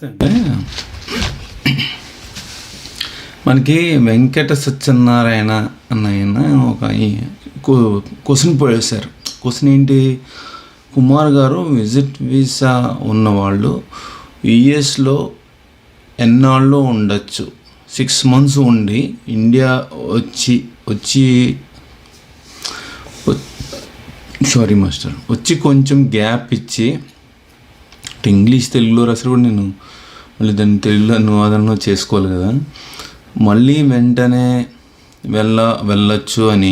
నమస్తే అండి. మనకి వెంకట సత్యనారాయణ అన్న ఆయన ఒక క్వశ్చన్ పోయేశారు. క్వశ్చన్ ఏంటి, కుమార్ గారు విజిట్ వీసా ఉన్నవాళ్ళు యుఎస్లో ఎన్నాళ్ళు ఉండొచ్చు, 6 months ఉండి ఇండియా వచ్చి కొంచెం గ్యాప్ ఇచ్చి, ఇంగ్లీష్ తెలుగులో రాసి కూడా నేను మళ్ళీ దాన్ని తెలుగులో అనువాదన చేసుకోవాలి కదా, మళ్ళీ వెంటనే వెళ్ళొచ్చు అని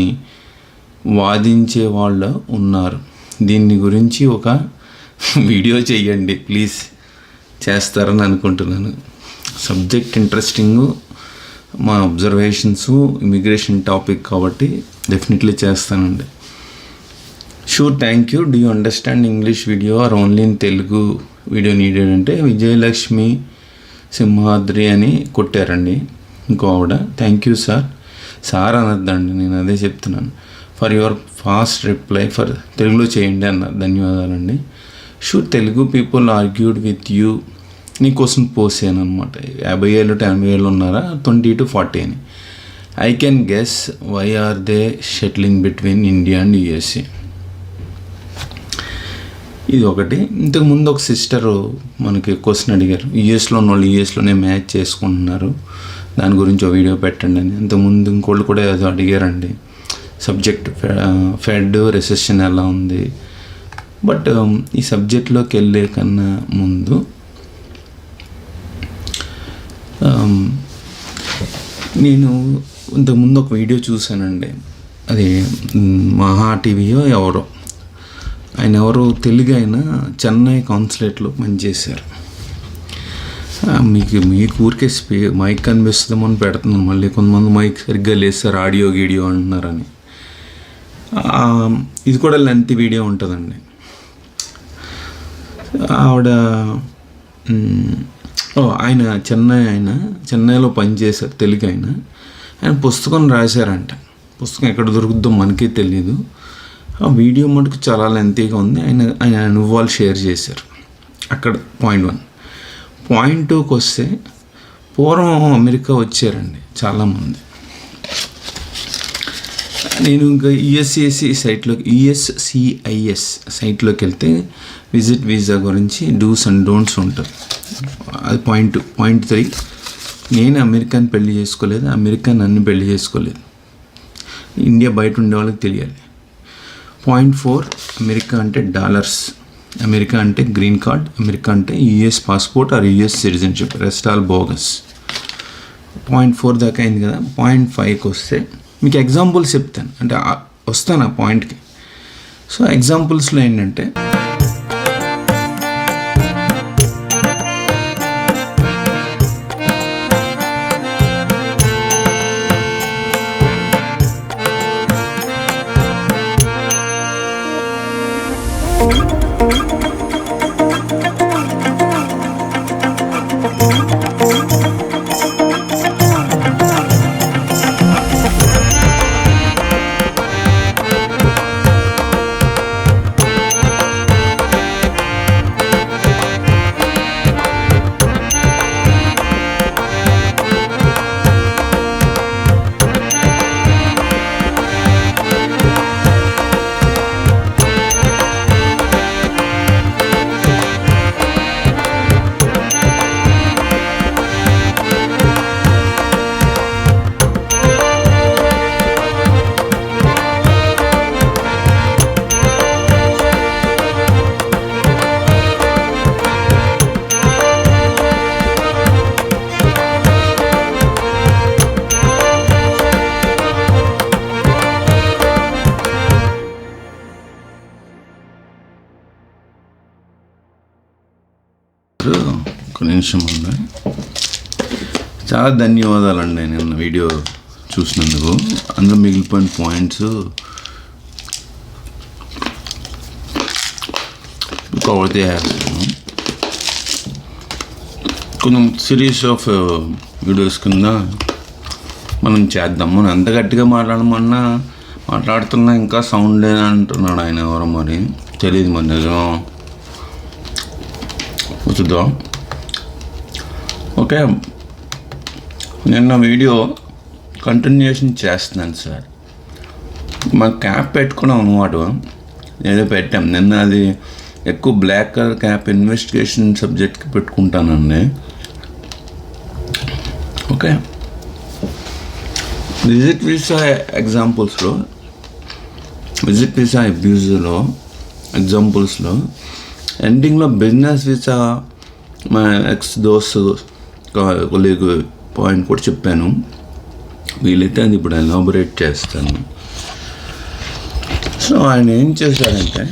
వాదించే వాళ్ళు ఉన్నారు. దీని గురించి ఒక వీడియో చేయండి ప్లీజ్, చేస్తారని అనుకుంటున్నాను. సబ్జెక్ట్ ఇంట్రెస్టింగ్, మా అబ్జర్వేషన్స్ ఇమిగ్రేషన్ టాపిక్ కాబట్టి డెఫినెట్లీ చేస్తానండి. Sure, thank you. Do you understand English video or only in Telugu video needed అంటే విజయలక్ష్మి సింహాద్రి అని కొట్టారండి ఇంకో ఆవిడ. థ్యాంక్ యూ సార్ అనొద్దండి, నేను అదే చెప్తున్నాను. For your fast reply for తెలుగులో చేయండి అన్నారు. ధన్యవాదాలండి. Sure, Telugu people argued with you నీకోసం పోసాను అనమాట. 50 ఏళ్ళు 80 ఏళ్ళు ఉన్నారా, 20 to 40 అని. I can guess why are they shuttling between India and USA. ఇది ఒకటి. ఇంతకుముందు ఒక సిస్టరు మనకి క్వశ్చన్ అడిగారు, యుఎస్లో ఉన్న వాళ్ళు యుఎస్లోనే మ్యాచ్ చేసుకుంటున్నారు, దాని గురించి ఒక వీడియో పెట్టండి అని. ఇంతకుముందు ఇంకోళ్ళు కూడా ఏదో అడిగారండి, సబ్జెక్ట్ ఫెడ్ రెసెషన్ ఎలా ఉంది. బట్ ఈ సబ్జెక్ట్లోకి వెళ్ళే కన్నా ముందు నేను ఇంతకుముందు ఒక వీడియో చూశానండి. అది మహా టీవీయో ఎవరో, ఆయన ఎవరో తెలుగు ఆయన చెన్నై కాన్సులేట్లో పనిచేశారు. మీకు ఊరికే మైక్ కనిపిస్తుందేమో అని పెడుతున్నాను. మళ్ళీ కొంతమంది మైక్ సరిగ్గా లేస్తారు, ఆడియో గీడియో అంటున్నారని. ఇది కూడా లెంత్ వీడియో ఉంటుందండి. ఆవిడ ఆయన చెన్నైలో పనిచేశారు, తెలుగు ఆయన పుస్తకం రాశారంట. పుస్తకం ఎక్కడ దొరుకుతుందో మనకే తెలియదు. ఆ వీడియో మటుకు చాలా లెంతీగా ఉంది. ఆయన అనుభవాలు షేర్ చేశారు. అక్కడ పాయింట్ 1. పాయింట్ 2కి వస్తే, పూర్వం అమెరికా వచ్చారండి చాలామంది. నేను ఇంకా యుఎస్సిఐఎస్ సైట్లోకి వెళ్తే విజిట్ వీసా గురించి డూస్ అండ్ డోంట్స్ ఉంటుంది. అది పాయింట్ 2. పాయింట్ 3, నేను అమెరికాని పెళ్లి చేసుకోలేదు, అమెరికా నన్ను పెళ్లి చేసుకోలేదు, ఇండియా బయట ఉండే వాళ్ళకి తెలియాలి. పాయింట్ 4, అమెరికా అంటే డాలర్స్, అమెరికా అంటే గ్రీన్ కార్డ్, అమెరికా అంటే US passport are US citizenship, rest all bogus. Point 4 దాకా అయింది కదా. పాయింట్ 5కి వస్తే మీకు ఎగ్జాంపుల్స్ చెప్తాను, అంటే వస్తాను ఆ పాయింట్కి. సో ఎగ్జాంపుల్స్లో ఏంటంటే, ఒక నిమిషం ఉంది. చాలా ధన్యవాదాలండి నిన్న వీడియో చూసినందుకు. అందులో మిగిలిపోయిన పాయింట్స్ కవర్ చేస్తాను. కొంచెం సిరీస్ ఆఫ్ వీడియోస్ కింద మనం చేద్దాము. మనం ఎంత గట్టిగా మాట్లాడుతున్నా ఇంకా సౌండ్ లేదంటున్నాడు ఆయన. ఎవరో మరి తెలియదు, మరి నిజం చూద్దాం. ఓకే, నిన్న వీడియో కంటిన్యూషన్ చేస్తున్నాను సార్. మా క్యాప్ పెట్టుకున్నాం అన్నమాట, ఏదో పెట్టాం నిన్న. అది ఎక్కువ బ్లాక్ కలర్ క్యాప్ ఇన్వెస్టిగేషన్ సబ్జెక్ట్కి పెట్టుకుంటానండి. ఓకే, విజిట్ వీసా ఎగ్జాంపుల్స్లో, విజిట్ వీసా అబ్యూజ్లో ఎగ్జాంపుల్స్లో ఎండింగ్లో బిజినెస్ వీసా మా ఎక్స్ దోస్తు కొలీగ్ పాయింట్ కూడా చెప్పాను. వీలైతే అది ఇప్పుడు ఎలాబొరేట్ చేస్తాను. సో ఆయన ఏం చేశాడంటే,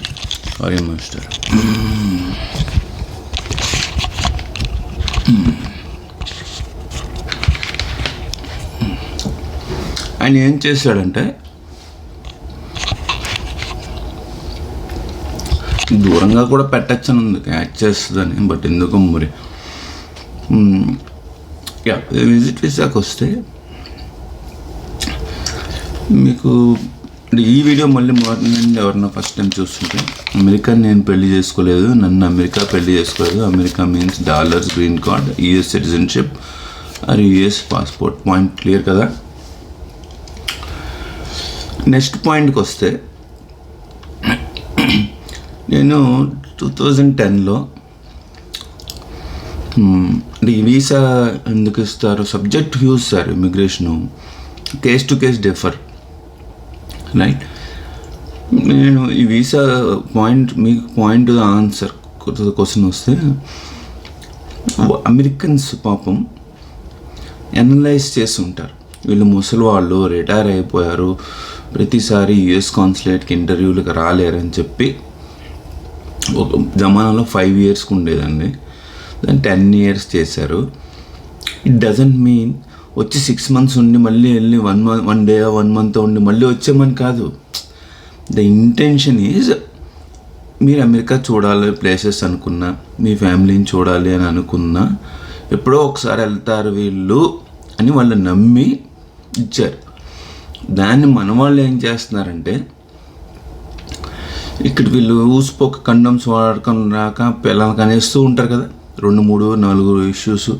సారీ మాస్టర్, ఆయన ఏం చేశాడంటే దూరంగా కూడా పెట్టచ్చని ఉంది, క్యాచ్ చేస్తుందని. బట్ ఎందుకు మరి విజిట్ వీసాకి వస్తే మీకు ఈ వీడియో మళ్ళీ మార్నింగ్ ఎవరన్నా ఫస్ట్ టైం చూస్తుంటే, అమెరికా నేను పెళ్లి చేసుకోలేదు, నన్ను అమెరికా పెళ్లి చేసుకోలేదు. America means dollars, green card, US citizenship or US passport. Point clear కదా. నెక్స్ట్ పాయింట్కి వస్తే, నేను 2010లో అంటే ఈ వీసా ఎందుకు ఇస్తారు, subject huge sir, immigration case to case differ, right. నేను ఈ వీసా పాయింట్, మీకు పాయింట్ ఆన్సర్ క్వశ్చన్ వస్తే, అమెరికన్స్ పాపం అనలైజ్ చేసి ఉంటారు. వీళ్ళు ముసలి వాళ్ళు, రిటైర్ అయిపోయారు, ప్రతిసారి యుఎస్ కాన్సులేట్కి ఇంటర్వ్యూలకు రాలేరని చెప్పి, ఒక జమానాలో 5 yearsకి ఉండేదండి, దాన్ని 10 years చేశారు. ఇట్ డజంట్ మీన్ వచ్చి 6 months ఉండి మళ్ళీ వెళ్ళి 1 day 1 month ఉండి మళ్ళీ వచ్చామని కాదు. ద ఇంటెన్షన్ ఈజ్, మీరు అమెరికా చూడాలి ప్లేసెస్ అనుకున్నా, మీ ఫ్యామిలీని చూడాలి అని అనుకున్నా, ఎప్పుడో ఒకసారి వెళ్తారు వీళ్ళు అని వాళ్ళు నమ్మి ఇచ్చారు. దాన్ని మన వాళ్ళు ఏం చేస్తున్నారంటే, ఇక్కడ వీళ్ళు ఊసిపోక కండమ్స్ వాడకం రాక పిల్లలకి అనేస్తూ ఉంటారు కదా, 2, 3, 4 ఇష్యూస్,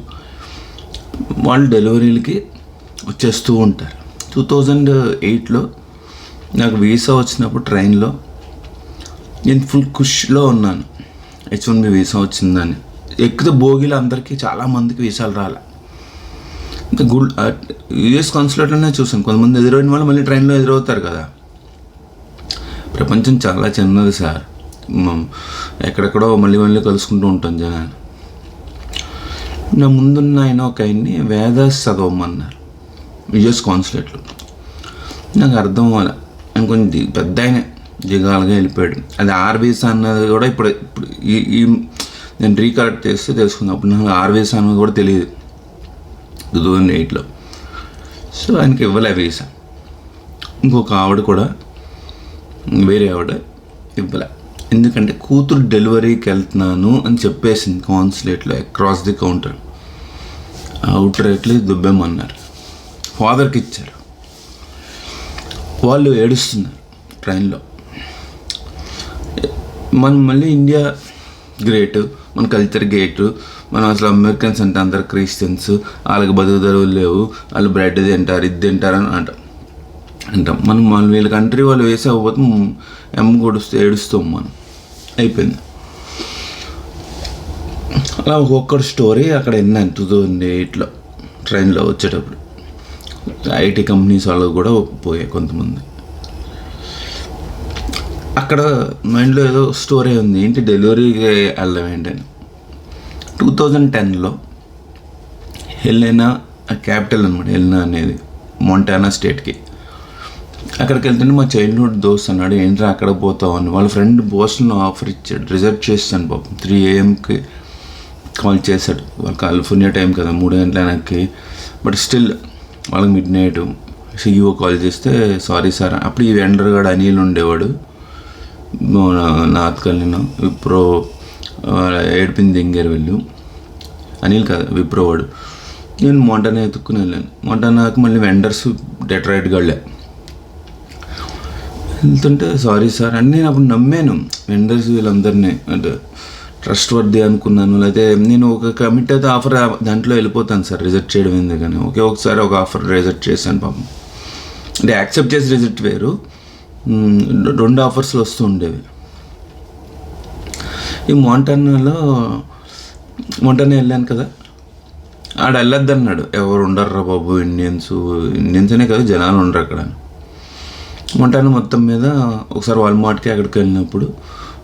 వాళ్ళు డెలివరీలకి వచ్చేస్తూ ఉంటారు. 2008లో నాకు వీసా వచ్చినప్పుడు ట్రైన్లో నేను ఫుల్ ఖుషిలో ఉన్నాను, H1B వీసా వచ్చిందని. ఎక్కితే భోగిలో అందరికీ చాలామందికి వీసాలు రాలే. ఇంకా యూఎస్ కాన్సులేట్లోనే చూసాను, కొంతమంది ఎదురైన వాళ్ళు మళ్ళీ ట్రైన్లో ఎదురవుతారు కదా. ప్రపంచం చాలా చిన్నది సార్, ఎక్కడెక్కడో మళ్ళీ కలుసుకుంటూ ఉంటాం జనాన్ని. నా ముందున్న ఆయన ఒక ఆయన్ని వేదాస్ చదవమన్నారు యుఎస్ కాన్సులేట్లో. నాకు అర్థం అవ్వాలి, ఆయన కొంచెం పెద్ద ఆయన దిగాలుగా వెళ్ళిపోయాడు. అది ఆర్ వీసా అన్నది కూడా ఇప్పుడు ఈ నేను రీకలెక్ట్ చేస్తే తెలుసుకుందాం. అప్పుడు నాకు ఆర్ వీసా అన్నది కూడా తెలియదు 2008లో. సో ఆయనకి ఇవ్వలే వీసా. ఇంకొక ఆవిడ కూడా, వేరే ఆవిడ ఇవ్వలే, ఎందుకంటే కూతురు డెలివరీకి వెళ్తున్నాను అని చెప్పేసింది కాన్సులేట్లో across the counter. Out rightly దుబ్బేమన్నారు. ఫాదర్కి ఇచ్చారు. వాళ్ళు ఏడుస్తున్నారు ట్రైన్లో. మనం మళ్ళీ ఇండియా గ్రేట్, మన కల్చర్ గ్రేట్, మనం అసలు అమెరికన్స్ అంటే అందరు క్రిస్టియన్స్, వాళ్ళకి బతుకుదరువులు లేవు, వాళ్ళు బ్రెడ్ తింటారు, ఇది తింటారని అంటాం. మనం వీళ్ళ కంట్రీ వాళ్ళు వేసేకపోతే కొడుస్తూ ఏడుస్తాం మనం. అయిపోయింది. అలా ఒక్కొక్కటి స్టోరీ అక్కడ విన్నాను 2008లో ట్రైన్లో వచ్చేటప్పుడు. ఐటీ కంపెనీస్ వాళ్ళు కూడా పోయాయి కొంతమంది. అక్కడ మైండ్లో ఏదో స్టోరీ ఉంది, ఏంటి డెలివరీకి వెళ్ళడం ఏంటని. 2010లో హెలెనా క్యాపిటల్ అనమాట, హెలెనా అనేది మొంటానా స్టేట్కి. అక్కడికి వెళ్తుంటే మా చైల్డ్హుడ్ దోస్త్ అన్నాడు, ఏంట్రా అక్కడ పోతావు అని. వాళ్ళ ఫ్రెండ్ బోస్టన్లో ఆఫర్ ఇచ్చాడు, రిజర్వ్ చేస్తాను పాపం. 3 AM కాల్ చేశాడు. వాళ్ళ కాలిఫోర్నియా టైం కదా, 3 గంటల వెనక్కి. బట్ స్టిల్ వాళ్ళకి మిడ్ నైట్ సిఇఓ కాల్ చేస్తే, సారీ సార్, అప్పుడు ఈ వెండర్ గాడు అనిల్ ఉండేవాడు, నార్త్ కలినా విప్రో ఏడిపింది దింగారు వెళ్ళు. అనిల్ కాదు, విప్రో వాడు. నేను మొంటానా ఎత్తుక్కుని వెళ్ళాను. మొంటానాకి మళ్ళీ వెండర్స్ డెట్రాయిట్ గళ్ళే వెళ్తుంటే, సారీ సార్ అని నేను అప్పుడు నమ్మాను వెండర్స్ వీళ్ళందరినీ. అంటే ట్రస్ట్ వర్ది అనుకున్నాను. లేకపోతే నేను ఒక కమిట్ అయితే ఆఫర్ దాంట్లో వెళ్ళిపోతాను సార్, రిజెక్ట్ చేయడం ఎందుకని. ఒకసారి ఒక ఆఫర్ రిజెక్ట్ చేశాను పాపం. అంటే యాక్సెప్ట్ చేసి రిజెక్ట్ వేరు, 2 ఆఫర్స్లు వస్తూ ఉండేవి. ఈ మోంటానా వెళ్ళాను కదా, ఆడ వెళ్ళొద్దు అన్నాడు. ఎవరు ఉండర్రా బాబు, ఇండియన్స్ అనే కదా, జనాలు ఉండరు అక్కడ. మోంటానా మొత్తం మీద ఒకసారి వాల్మార్ట్కి అక్కడికి వెళ్ళినప్పుడు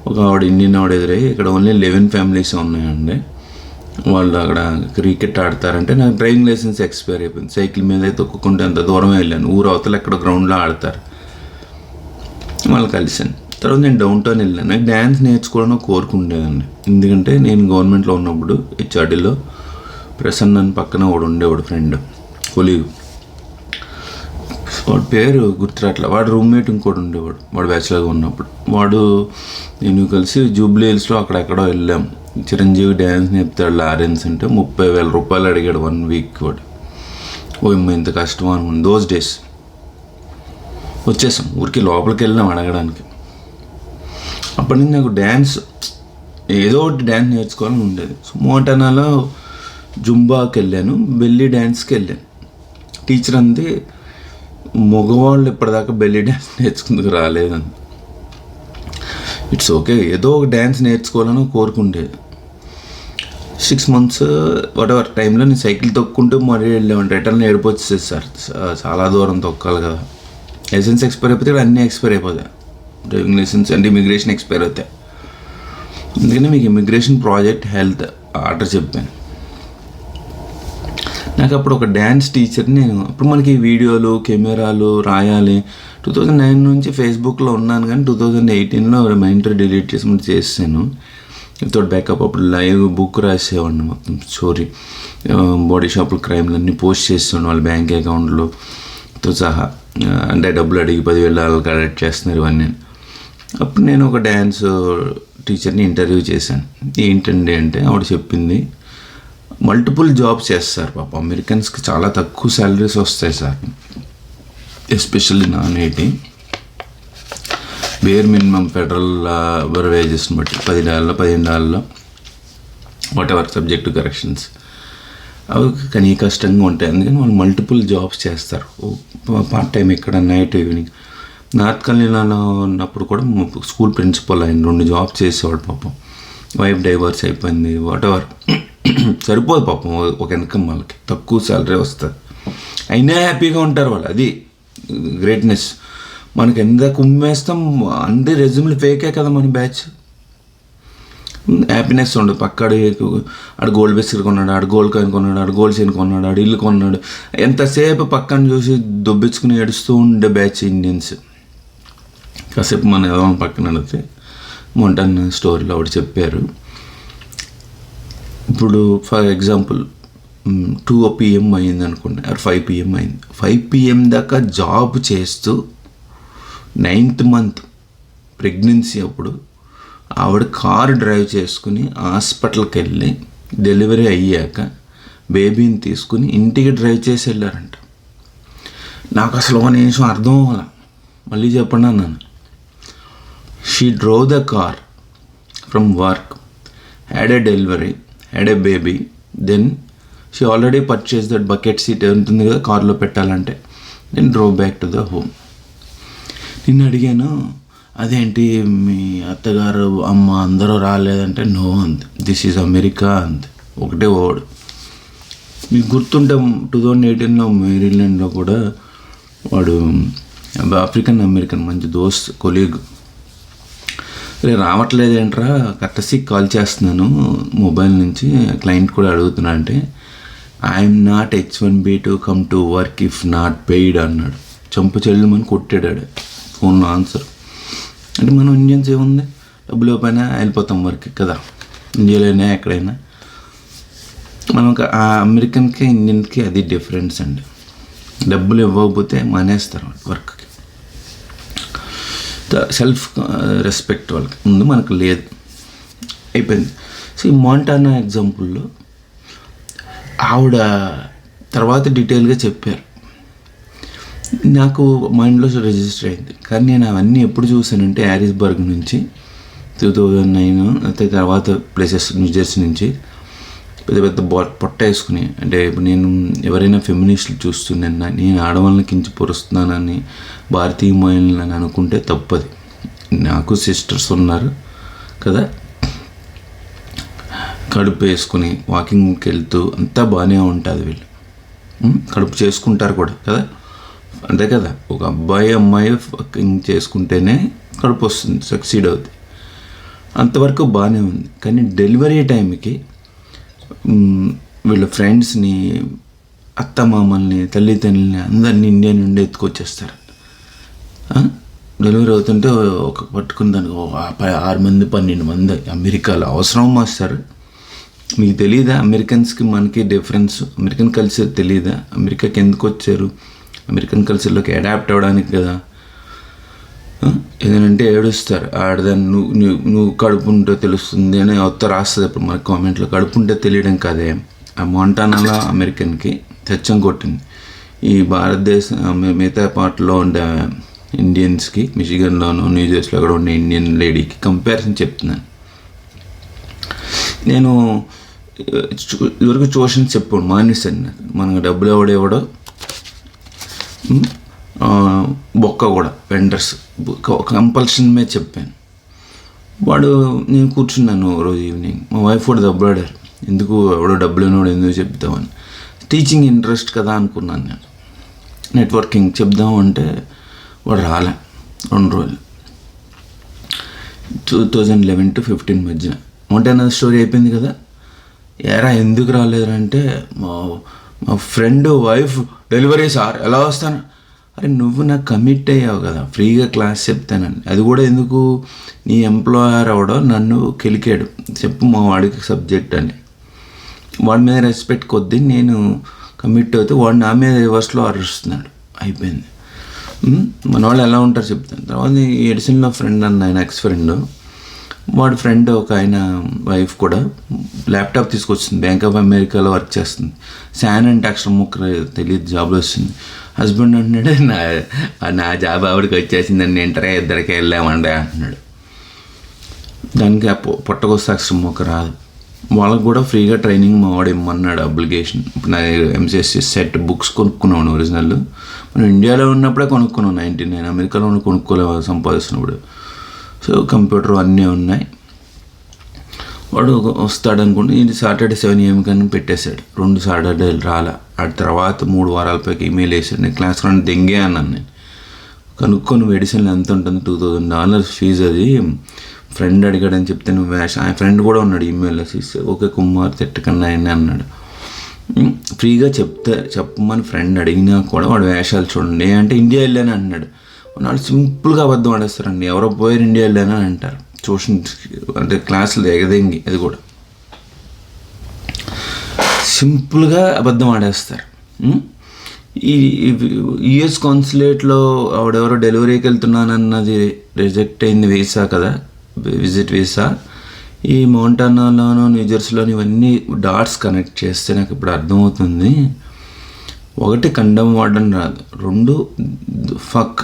ఒక ఇండియన్ ఎదురయ్యి, ఇక్కడ ఓన్లీ 11 ఫ్యామిలీస్ ఉన్నాయండి, వాళ్ళు అక్కడ క్రికెట్ ఆడతారంటే నాకు డ్రైవింగ్ లైసెన్స్ ఎక్స్పైర్ అయిపోయింది. సైకిల్ మీద తొక్కుకుంటే అంత దూరం వెళ్ళాను, ఊరు అవతల ఎక్కడ గ్రౌండ్లో ఆడతారు. వాళ్ళు కలిసాను. తర్వాత నేను డౌన్ టౌన్ వెళ్ళాను. నాకు డ్యాన్స్ నేర్చుకోవడం కోరుకుండేదండి, ఎందుకంటే నేను గవర్నమెంట్లో ఉన్నప్పుడు హెచ్ఆర్డీలో ప్రసన్న అని పక్కన వాడు ఉండేవాడు, ఫ్రెండ్ కొలీగ్, వాడి పేరు గుర్తురాట్లా. వాడు రూమ్మేట్ ఇంకోటి ఉండేవాడు, వాడు బ్యాచులర్గా ఉన్నప్పుడు. వాడు నేను కలిసి జూబ్లీ హిల్స్లో అక్కడెక్కడో వెళ్ళాం. చిరంజీవి డ్యాన్స్ నేర్పుతాడు లారెన్స్ అంటే 30,000 రూపాయలు అడిగాడు 1 వీక్. వాడు ఇంత కష్టం అనుకుని దోస్ డేస్. వచ్చేసాం, ఊరికి లోపలికి వెళ్ళాం అడగడానికి. అప్పటి నుంచి నాకు డ్యాన్స్ ఏదో ఒకటి డ్యాన్స్ నేర్చుకోవాలని ఉండేది. సో మోంటానాలో జుంబాకి వెళ్ళాను, బెల్లీ డ్యాన్స్కి వెళ్ళాను. టీచర్ అంది, మగవాళ్ళు ఇప్పటిదాకా బెల్లీ డ్యాన్స్ నేర్చుకుందుకు రాలేదని. ఇట్స్ ఓకే, ఏదో ఒక డ్యాన్స్ నేర్చుకోవాలని కోరుకుండేది. 6 months వాటెవర్ టైంలో నేను సైకిల్ తొక్కుంటూ మరీ వెళ్ళామంటే రిటర్న్ ఏడిపోతుంది సార్, చాలా దూరం తొక్కాలి కదా. లైసెన్స్ ఎక్స్పైర్ అయిపోతే ఇక్కడ అన్నీ ఎక్స్పైర్ అయిపోతాయి, డ్రైవింగ్ లైసెన్స్ అంటే ఇమిగ్రేషన్ ఎక్స్పైర్ అవుతాయి. అందుకని మీకు ఇమిగ్రేషన్, ప్రాజెక్ట్, హెల్త్ ఆర్డర్ చెప్పాను. నాకు అప్పుడు ఒక డ్యాన్స్ టీచర్, నేను అప్పుడు మనకి వీడియోలు, కెమెరాలు రాయాలి. 2009 నుంచి ఫేస్బుక్లో ఉన్నాను, కానీ 2018లో మైంటర్ డిలీట్ చేసాను వితౌట్ బ్యాకప్. అప్పుడు లైవ్ బుక్ రాసేవాడిని, మొత్తం స్టోరీ, బాడీ షాపులు, క్రైమ్లు అన్నీ పోస్ట్ చేస్తున్నాను వాళ్ళ బ్యాంక్ అకౌంట్లోతో సహా. అంటే డబ్బులు అడిగి 10,000 కలెక్ట్ చేస్తున్నారు ఇవన్నీ. అప్పుడు నేను ఒక డ్యాన్స్ టీచర్ని ఇంటర్వ్యూ చేశాను. ఏంటండి అంటే ఆవిడ చెప్పింది, మల్టిపుల్ జాబ్స్ చేస్తారు పాప, అమెరికన్స్కి చాలా తక్కువ శాలరీస్ వస్తాయి sir, especially non IT. Bare minimum federal వేజెస్ని బట్టి $10, $15 వాటెవర్, సబ్జెక్ట్ కరెక్షన్స్, అవి కానీ కష్టంగా ఉంటాయి. అందుకని వాళ్ళు మల్టిపుల్ జాబ్స్ చేస్తారు. పార్ట్ టైం ఇక్కడ, నైట్, ఈవినింగ్. నార్త్ కర్నూలులో ఉన్నప్పుడు కూడా స్కూల్ ప్రిన్సిపల్ ఆయన 2 జాబ్స్ చేసేవాడు పాపం. వైఫ్ డైవర్స్ అయిపోయింది, వాటెవర్. సరిపోదు పాపం ఒక ఇన్కమ్, వాళ్ళకి తక్కువ శాలరీ వస్తుంది, అయినా హ్యాపీగా ఉంటారు వాళ్ళు. అది గ్రేట్నెస్. మనకి ఎంత కుమ్మేస్తాం, అన్ని రెజ్యూమ్లు ఫేకే కదా మన బ్యాచ్. హ్యాపీనెస్ ఉండదు. ఆడు గోల్డ్ బిస్కెట్ కొన్నాడు, ఆడు గోల్డ్ కాయిన్ కొన్నాడు, ఆడు గోల్డ్ చైన్ కొన్నాడు, ఆడు ఇల్లు కొన్నాడు, ఎంతసేపు పక్కన చూసి దొబ్బించుకుని ఏడుస్తూ ఉండే బ్యాచ్ ఇండియన్స్. కాసేపు మన ఏదో పక్కన అడిగితే మొంటానా స్టోరీలో ఆవిడ చెప్పారు. ఇప్పుడు ఫర్ ఎగ్జాంపుల్ 2 PM అయింది అనుకోండి, 5 PM అయింది. 5 PM దాకా జాబ్ చేస్తూ 9th month ప్రెగ్నెన్సీ అప్పుడు ఆవిడ కారు డ్రైవ్ చేసుకుని హాస్పిటల్కి వెళ్ళి డెలివరీ అయ్యాక బేబీని తీసుకుని ఇంటికి డ్రైవ్ చేసి వెళ్ళారంట. నాకు అసలు ఒక నిమిషం అర్థం అవ్వాల. మళ్ళీ చెప్పండి అన్నాను. She drove the car from work, had a delivery, had a baby, then she already purchase that bucket seat ఉంటుంది కదా కార్లో పెట్టాలంటే, then drove back to the home. నిన్ను అడిగాను, అదేంటి మీ అత్తగారు అమ్మ అందరూ రాలేదంటే, నో అంది, దిస్ ఈజ్ అమెరికా అంది. ఒకటే వర్డ్. మీకు గుర్తుంటే 2018లో మేరీల్యాండ్లో కూడా వాడు ఆఫ్రికన్ అమెరికన్ మంచి దోస్త్, కొలీగ్, రావట్లేదేంట్రా, కట్టసికి కాల్ చేస్తున్నాను మొబైల్ నుంచి, క్లయింట్ కూడా అడుగుతున్నా అంటే, I'm not H1B to come to work if not paid అన్నాడు. చంపు చెల్లుమని కొట్టాడు ఫోన్లో ఆన్సర్. అంటే మనం ఇండియన్స్ ఏముంది, డబ్బులు ఇవ్వకపోయినా వెళ్ళిపోతాం వర్క్ కదా, ఇండియాలోనే ఎక్కడైనా. మనం ఆ అమెరికన్కి ఇండియన్కి అది డిఫరెన్స్ అండి. డబ్బులు ఇవ్వకపోతే మానేస్తారు వర్క్కి. సెల్ఫ్ రెస్పెక్ట్ వాళ్ళకి ముందు మనకు లేదు, అయిపోయింది. సో ఈ మోంటానా ఎగ్జాంపుల్లో ఆవిడ తర్వాత డీటెయిల్గా చెప్పారు, నాకు మైండ్లో రిజిస్టర్ అయింది. కానీ నేను అవన్నీ ఎప్పుడు చూసానంటే హ్యారిస్బర్గ్ నుంచి 2009 అయితే తర్వాత ప్లేసెస్ న్యూజెర్సీ నుంచి పెద్ద పెద్ద పొట్ట వేసుకుని, అంటే ఇప్పుడు నేను ఎవరైనా ఫెమినిస్టులు చూస్తున్నాను, నేను ఆడవాళ్ళని కించపరుస్తున్నానని, భారతీయ మహిళలని అనుకుంటే తప్పది. నాకు సిస్టర్స్ ఉన్నారు కదా, కడుపు వేసుకుని వాకింగ్కి వెళ్తూ అంతా బాగానే ఉంటుంది. వీళ్ళు కడుపు చేసుకుంటారు కూడా కదా, అంతే కదా. ఒక అమ్మాయి వాకింగ్ చేసుకుంటేనే కడుపు వస్తుంది, సక్సీడ్ అవుతుంది, అంతవరకు బాగానే ఉంది. కానీ డెలివరీ టైంకి వీళ్ళ ఫ్రెండ్స్ని, అత్తమామల్ని, తల్లిదండ్రులని అందరినీ ఇండియా నుండి ఎత్తుకొచ్చేస్తారు. డెలివరీ అవుతుంటే ఒక పట్టుకుని దానికి 6 మంది 12 మంది అమెరికాలో అవసరం మాస్టర్. మీకు తెలియదా అమెరికన్స్కి మనకి డిఫరెన్స్? అమెరికన్ కల్చర్ తెలియదా? అమెరికాకి ఎందుకు వచ్చారు? అమెరికన్ కల్చర్లోకి అడాప్ట్ అవ్వడానికి కదా. ఏదంటే ఏడుస్తారు, ఆడదాన్ని నువ్వు కడుపు ఉంటే తెలుస్తుంది అని అవత రాస్తుంది. ఇప్పుడు మన కామెంట్లో కడుపు ఉంటే తెలియడం కాదే. ఆ మోంటానాలో అమెరికన్కి చచ్చం కొట్టింది. ఈ భారతదేశం మిగతా పార్ట్లో ఉండే ఇండియన్స్కి, మిచిగన్లోనూ న్యూజెర్సీలో కూడా ఉండే ఇండియన్ లేడీకి కంపారిజన్ చెప్తున్నాను. నేను ఇదివరకు ట్యూషన్స్ చెప్పాను, మానేశాను. మనకు డబ్బులు ఎవడో బొక్క కూడా వెండర్స్ కంపల్షన్ మీద చెప్పాను. నేను కూర్చున్నాను రోజు ఈవినింగ్, మా వైఫ్ కూడా దెబ్బలాడారు, ఎందుకు ఎవడో డబ్బులు ఇవ్వడు ఎందుకు చెప్తామని. టీచింగ్ ఇంట్రెస్ట్ కదా అనుకున్నాను నేను. నెట్వర్కింగ్ చెప్దామంటే వాడు రాలే 2 రోజులు. 2011 to 15 మధ్యన మౌంటైనా స్టోరీ అయిపోయింది కదా. ఎరా ఎందుకు రాలేదంటే, మా ఫ్రెండ్ వైఫ్ డెలివరీ సార్ ఎలా వస్తాను. అరే నువ్వు నాకు కమిట్ అయ్యావు కదా, ఫ్రీగా క్లాస్ చెప్తానని. అది కూడా ఎందుకు, నీ ఎంప్లాయర్ అవడో నన్ను కెలికాడు, చెప్పు మా వాడికి సబ్జెక్ట్ అని. వాడి మీద రెస్పెక్ట్ కొద్దీ నేను కమిట్ అవుతే వాడు నా మీద రివర్స్లో అరుస్తున్నాడు. అయిపోయింది. మన వాళ్ళు ఎలా ఉంటారు చెప్తాను. తర్వాత ఎడిసన్లో ఫ్రెండ్ అన్న ఆయన ఎక్స్ ఫ్రెండ్, వాడి ఫ్రెండ్ ఒక ఆయన వైఫ్ కూడా ల్యాప్టాప్ తీసుకొచ్చింది, బ్యాంక్ ఆఫ్ అమెరికాలో వర్క్ చేస్తుంది. శాన్ అండ్ అక్షరం ముక్క తెలియదు, జాబ్లో వస్తుంది. హస్బెండ్ అంటున్నాడు, నా జాబ్ ఆవిడకి వచ్చేసిందని ఇంటరే ఇద్దరికి వెళ్ళామండి అంటున్నాడు. దానికి పొట్టకొస్తే అక్షరం ముక్క రాదు. వాళ్ళకు కూడా ఫ్రీగా ట్రైనింగ్ మా వాడు ఇమ్మన్నాడు, అప్లికేషన్. ఇప్పుడు నా ఎంసీఎస్సీ సెట్ బుక్స్ కొనుక్కున్నాను ఒరిజినల్. మనం ఇండియాలో ఉన్నప్పుడే కొనుక్కున్నాం 99, అమెరికాలో కొనుక్కోలే సంపాదిస్తున్నప్పుడు. సో కంప్యూటర్ అన్నీ ఉన్నాయి. వాడు వస్తాడు అనుకుంటే ఇది సాటర్డే 7 AM కానీ పెట్టేశాడు. 2 సాటర్డేలు రాలా. ఆ తర్వాత 3 వారాల పైకి ఈమెయిల్ వేసాడు, నేను క్లాస్ రన్ దెంగే అన్నాను. నేను కనుక్కొని మెడిసిన్లు ఎంత ఉంటుంది, $2000 ఫీజు. అది ఫ్రెండ్ అడిగాడని చెప్తే నువ్వు ఆ ఫ్రెండ్ కూడా ఉన్నాడు ఈమెయిల్లో తీస్తే, ఓకే కుమార్ తిట్టకన్నా ఆయన అన్నాడు. ఫ్రీగా చెప్పమని ఫ్రెండ్ అడిగినా కూడా వాడు వేషాలు చూడండి అంటే ఇండియా వెళ్ళాను అంటున్నాడు. వాళ్ళు సింపుల్గా అబద్ధం ఆడేస్తారండి. ఎవరో పోయారు ఇండియా వెళ్ళాను అని అంటారు. ట్యూషన్ అంటే క్లాసులు ఎగదేంగి, అది కూడా సింపుల్గా అబద్ధం ఆడేస్తారు. ఈ యుఎస్ కాన్సులేట్లో ఆవిడెవరో డెలివరీకి వెళ్తున్నానన్నది రిజెక్ట్ అయింది వీసా కదా, విజిట్ వీసా. ఈ మౌంటానాలోను న్యూజెర్సీలోని ఇవన్నీ డాట్స్ కనెక్ట్ చేస్తే నాకు ఇప్పుడు అర్థమవుతుంది. 1 కండం వాడడం రాదు, 2 ఫక్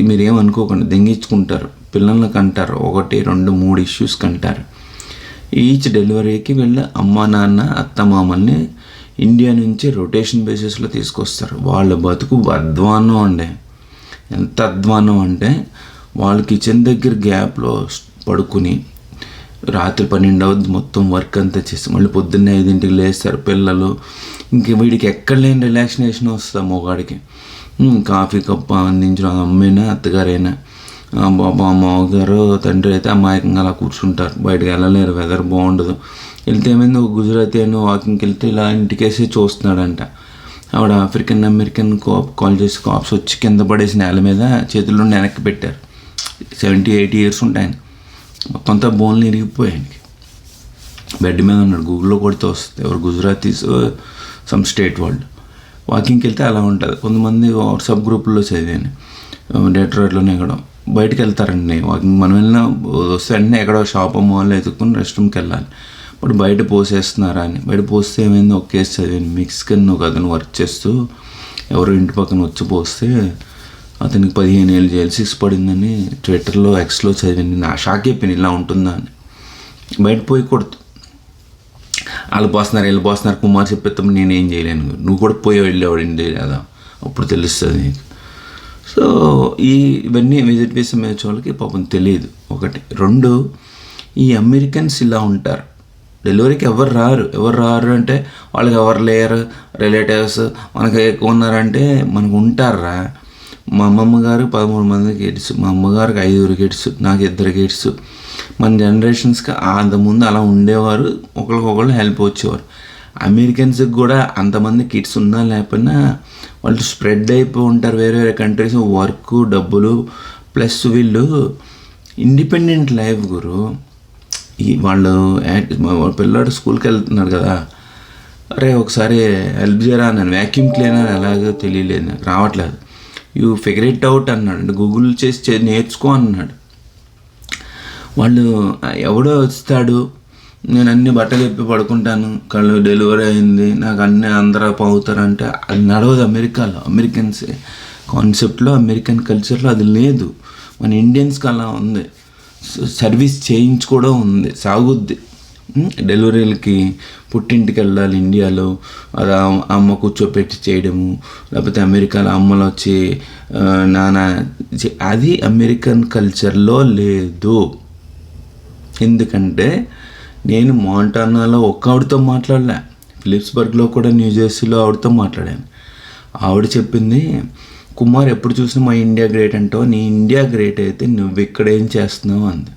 మీరేమనుకోకండి, దెంగించుకుంటారు, పిల్లల్ని కంటారు, 1, 2, 3 ఇష్యూస్ కంటారు. ఈచ్ డెలివరీకి వీళ్ళ అమ్మ నాన్న అత్తమామల్ని ఇండియా నుంచి రొటేషన్ బేసిస్లో తీసుకొస్తారు. వాళ్ళ బతుకు అధ్వానం అండి. ఎంత అధ్వానం అంటే వాళ్ళు కిచెన్ దగ్గర గ్యాప్లో పడుకుని రాత్రి 12 అవుద్ది, మొత్తం వర్క్ అంతా చేసి మళ్ళీ పొద్దున్నే 5ంటికి లేస్తారు పిల్లలు. ఇంక వీడికి ఎక్కడ లేని రిలాక్సినేషన్ వస్తుంది మొగాడికి. కాఫీ కప్పు అందించడం అమ్మైనా అత్తగారైనా, బాబా మామగారు తండ్రి అయితే అమాయకంగా అలా కూర్చుంటారు, బయటకు వెళ్ళలేరు, వెదర్ బాగుండదు. వెళ్తే ఏమైంది, ఒక గుజరాతీ అని వాకింగ్కి వెళ్తే ఇలా ఇంటికేసి చూస్తున్నాడంట. ఆవిడ ఆఫ్రికన్ అమెరికన్ కాల్ చేసి కాప్స్ వచ్చి కింద పడేసి నేల మీద చేతుల్లో వెనక్కి పెట్టారు. 70-80 ఇయర్స్ ఉంటాయని, మొత్తం అంతా బోన్లు ఇరిగిపోయాయనికి. బెడ్ మీద ఉన్నాడు, గూగుల్లో కొడితే వస్తుంది ఎవరు గుజరాతీస్ సమ్ స్టేట్ వాళ్ళు. వాకింగ్కి వెళ్తే అలా ఉంటుంది. కొంతమంది వాట్సాప్ గ్రూపుల్లో చదివాను, డెట్రాయిట్లోనే ఎక్కడో బయటకు వెళ్తారండి వాకింగ్. మనం వెళ్ళినా వస్తే వెంటనే ఎక్కడో షాప్ మాల్లో ఎత్తుక్కుని రెస్ట్ రూమ్కి వెళ్ళాలి. ఇప్పుడు బయట పోసేస్తున్నారా అని, బయట పోస్తే ఏమైంది, ఒక కేసు చదివాను. మెక్సికన్ ఒక అతను వర్క్ చేస్తూ ఎవరో ఇంటి పక్కన వచ్చి పోస్తే అతనికి 15 ఏళ్ళు జైలు శిక్ష పడిందని ట్విట్టర్లో ఎక్స్లో చదివింది. నా షాక్ అయిపోయింది, ఇలా ఉంటుందా అని. బయట పోయకూడదు, వాళ్ళు పోస్తున్నారు కుమార్ చెప్పేస్తాం, నేనేం చేయలేను. నువ్వు కూడా వెళ్ళేవాడు ఇండియా కదా, అప్పుడు తెలుస్తుంది నీకు. సో ఇవన్నీ విజిట్ వీసా మీద వాళ్ళకి పాపం తెలియదు. ఒకటి. 2, ఈ అమెరికన్స్ ఇలా ఉంటారు, డెలివరీకి ఎవరు రారు అంటే వాళ్ళకి ఎవరు లేరు, రిలేటివ్స్ మనకు ఎక్కువ ఉన్నారంటే మనకు ఉంటారా. మా అమ్మమ్మ గారు 13 మంది కిడ్స్, మా అమ్మగారికి 5 కిడ్స్, నాకు 2 కిడ్స్. మన జనరేషన్స్కి అంతకుముందు అలా ఉండేవారు, ఒకరికొకళ్ళు హెల్ప్ వచ్చేవారు. అమెరికన్స్కి కూడా అంతమంది కిడ్స్ ఉన్నా లేకపోయినా వాళ్ళు స్ప్రెడ్ అయిపోయి ఉంటారు వేరే వేరే కంట్రీస్, వర్క్, డబ్బులు, ప్లస్ వీళ్ళు ఇండిపెండెంట్ లైఫ్ గురు. వాళ్ళు పిల్లాడు స్కూల్కి వెళ్తున్నాడు కదా, అరే ఒకసారి హెల్ప్ చేయరా అన్నాను, వ్యాక్యూమ్ క్లీనర్ ఎలాగో తెలియలేదు నాకు, రావట్లేదు, యూ ఫిగర్ ఇట్ అవుట్ అన్నాడు, అంటే గూగుల్ చేసి నేర్చుకో అన్నాడు. వాళ్ళు ఎవడో వస్తాడు, నేను అన్ని బట్టలు ఎప్పి పడుకుంటాను, కళ్ళు డెలివరీ అయింది, నాకు అన్నీ అందరూ అవుతారంటే అది నడవదు. అమెరికాలో అమెరికన్స్ కాన్సెప్ట్లో, అమెరికన్ కల్చర్లో అది లేదు. మన ఇండియన్స్కి అలా ఉంది, సర్వీస్ చేయించుకోవడం ఉంది, సాగుద్ది. డెలివరీలకి పుట్టింటికి వెళ్ళాలి ఇండియాలో, అది అమ్మ కూర్చోపెట్టి చేయడము, లేకపోతే అమెరికాలో అమ్మలు వచ్చి నాన్న, అది అమెరికన్ కల్చర్లో లేదు. ఎందుకంటే నేను మాంటానాలో ఆవిడతో మాట్లాడలే, ఫిలిప్స్బర్గ్లో కూడా న్యూజెర్సీలో ఆవిడతో మాట్లాడాను. ఆవిడ చెప్పింది, కుమార్ ఎప్పుడు చూసినా మా ఇండియా గ్రేట్ అంటావు, నీ ఇండియా గ్రేట్ అయితే నువ్వు ఇక్కడ ఏం చేస్తున్నావు అంది.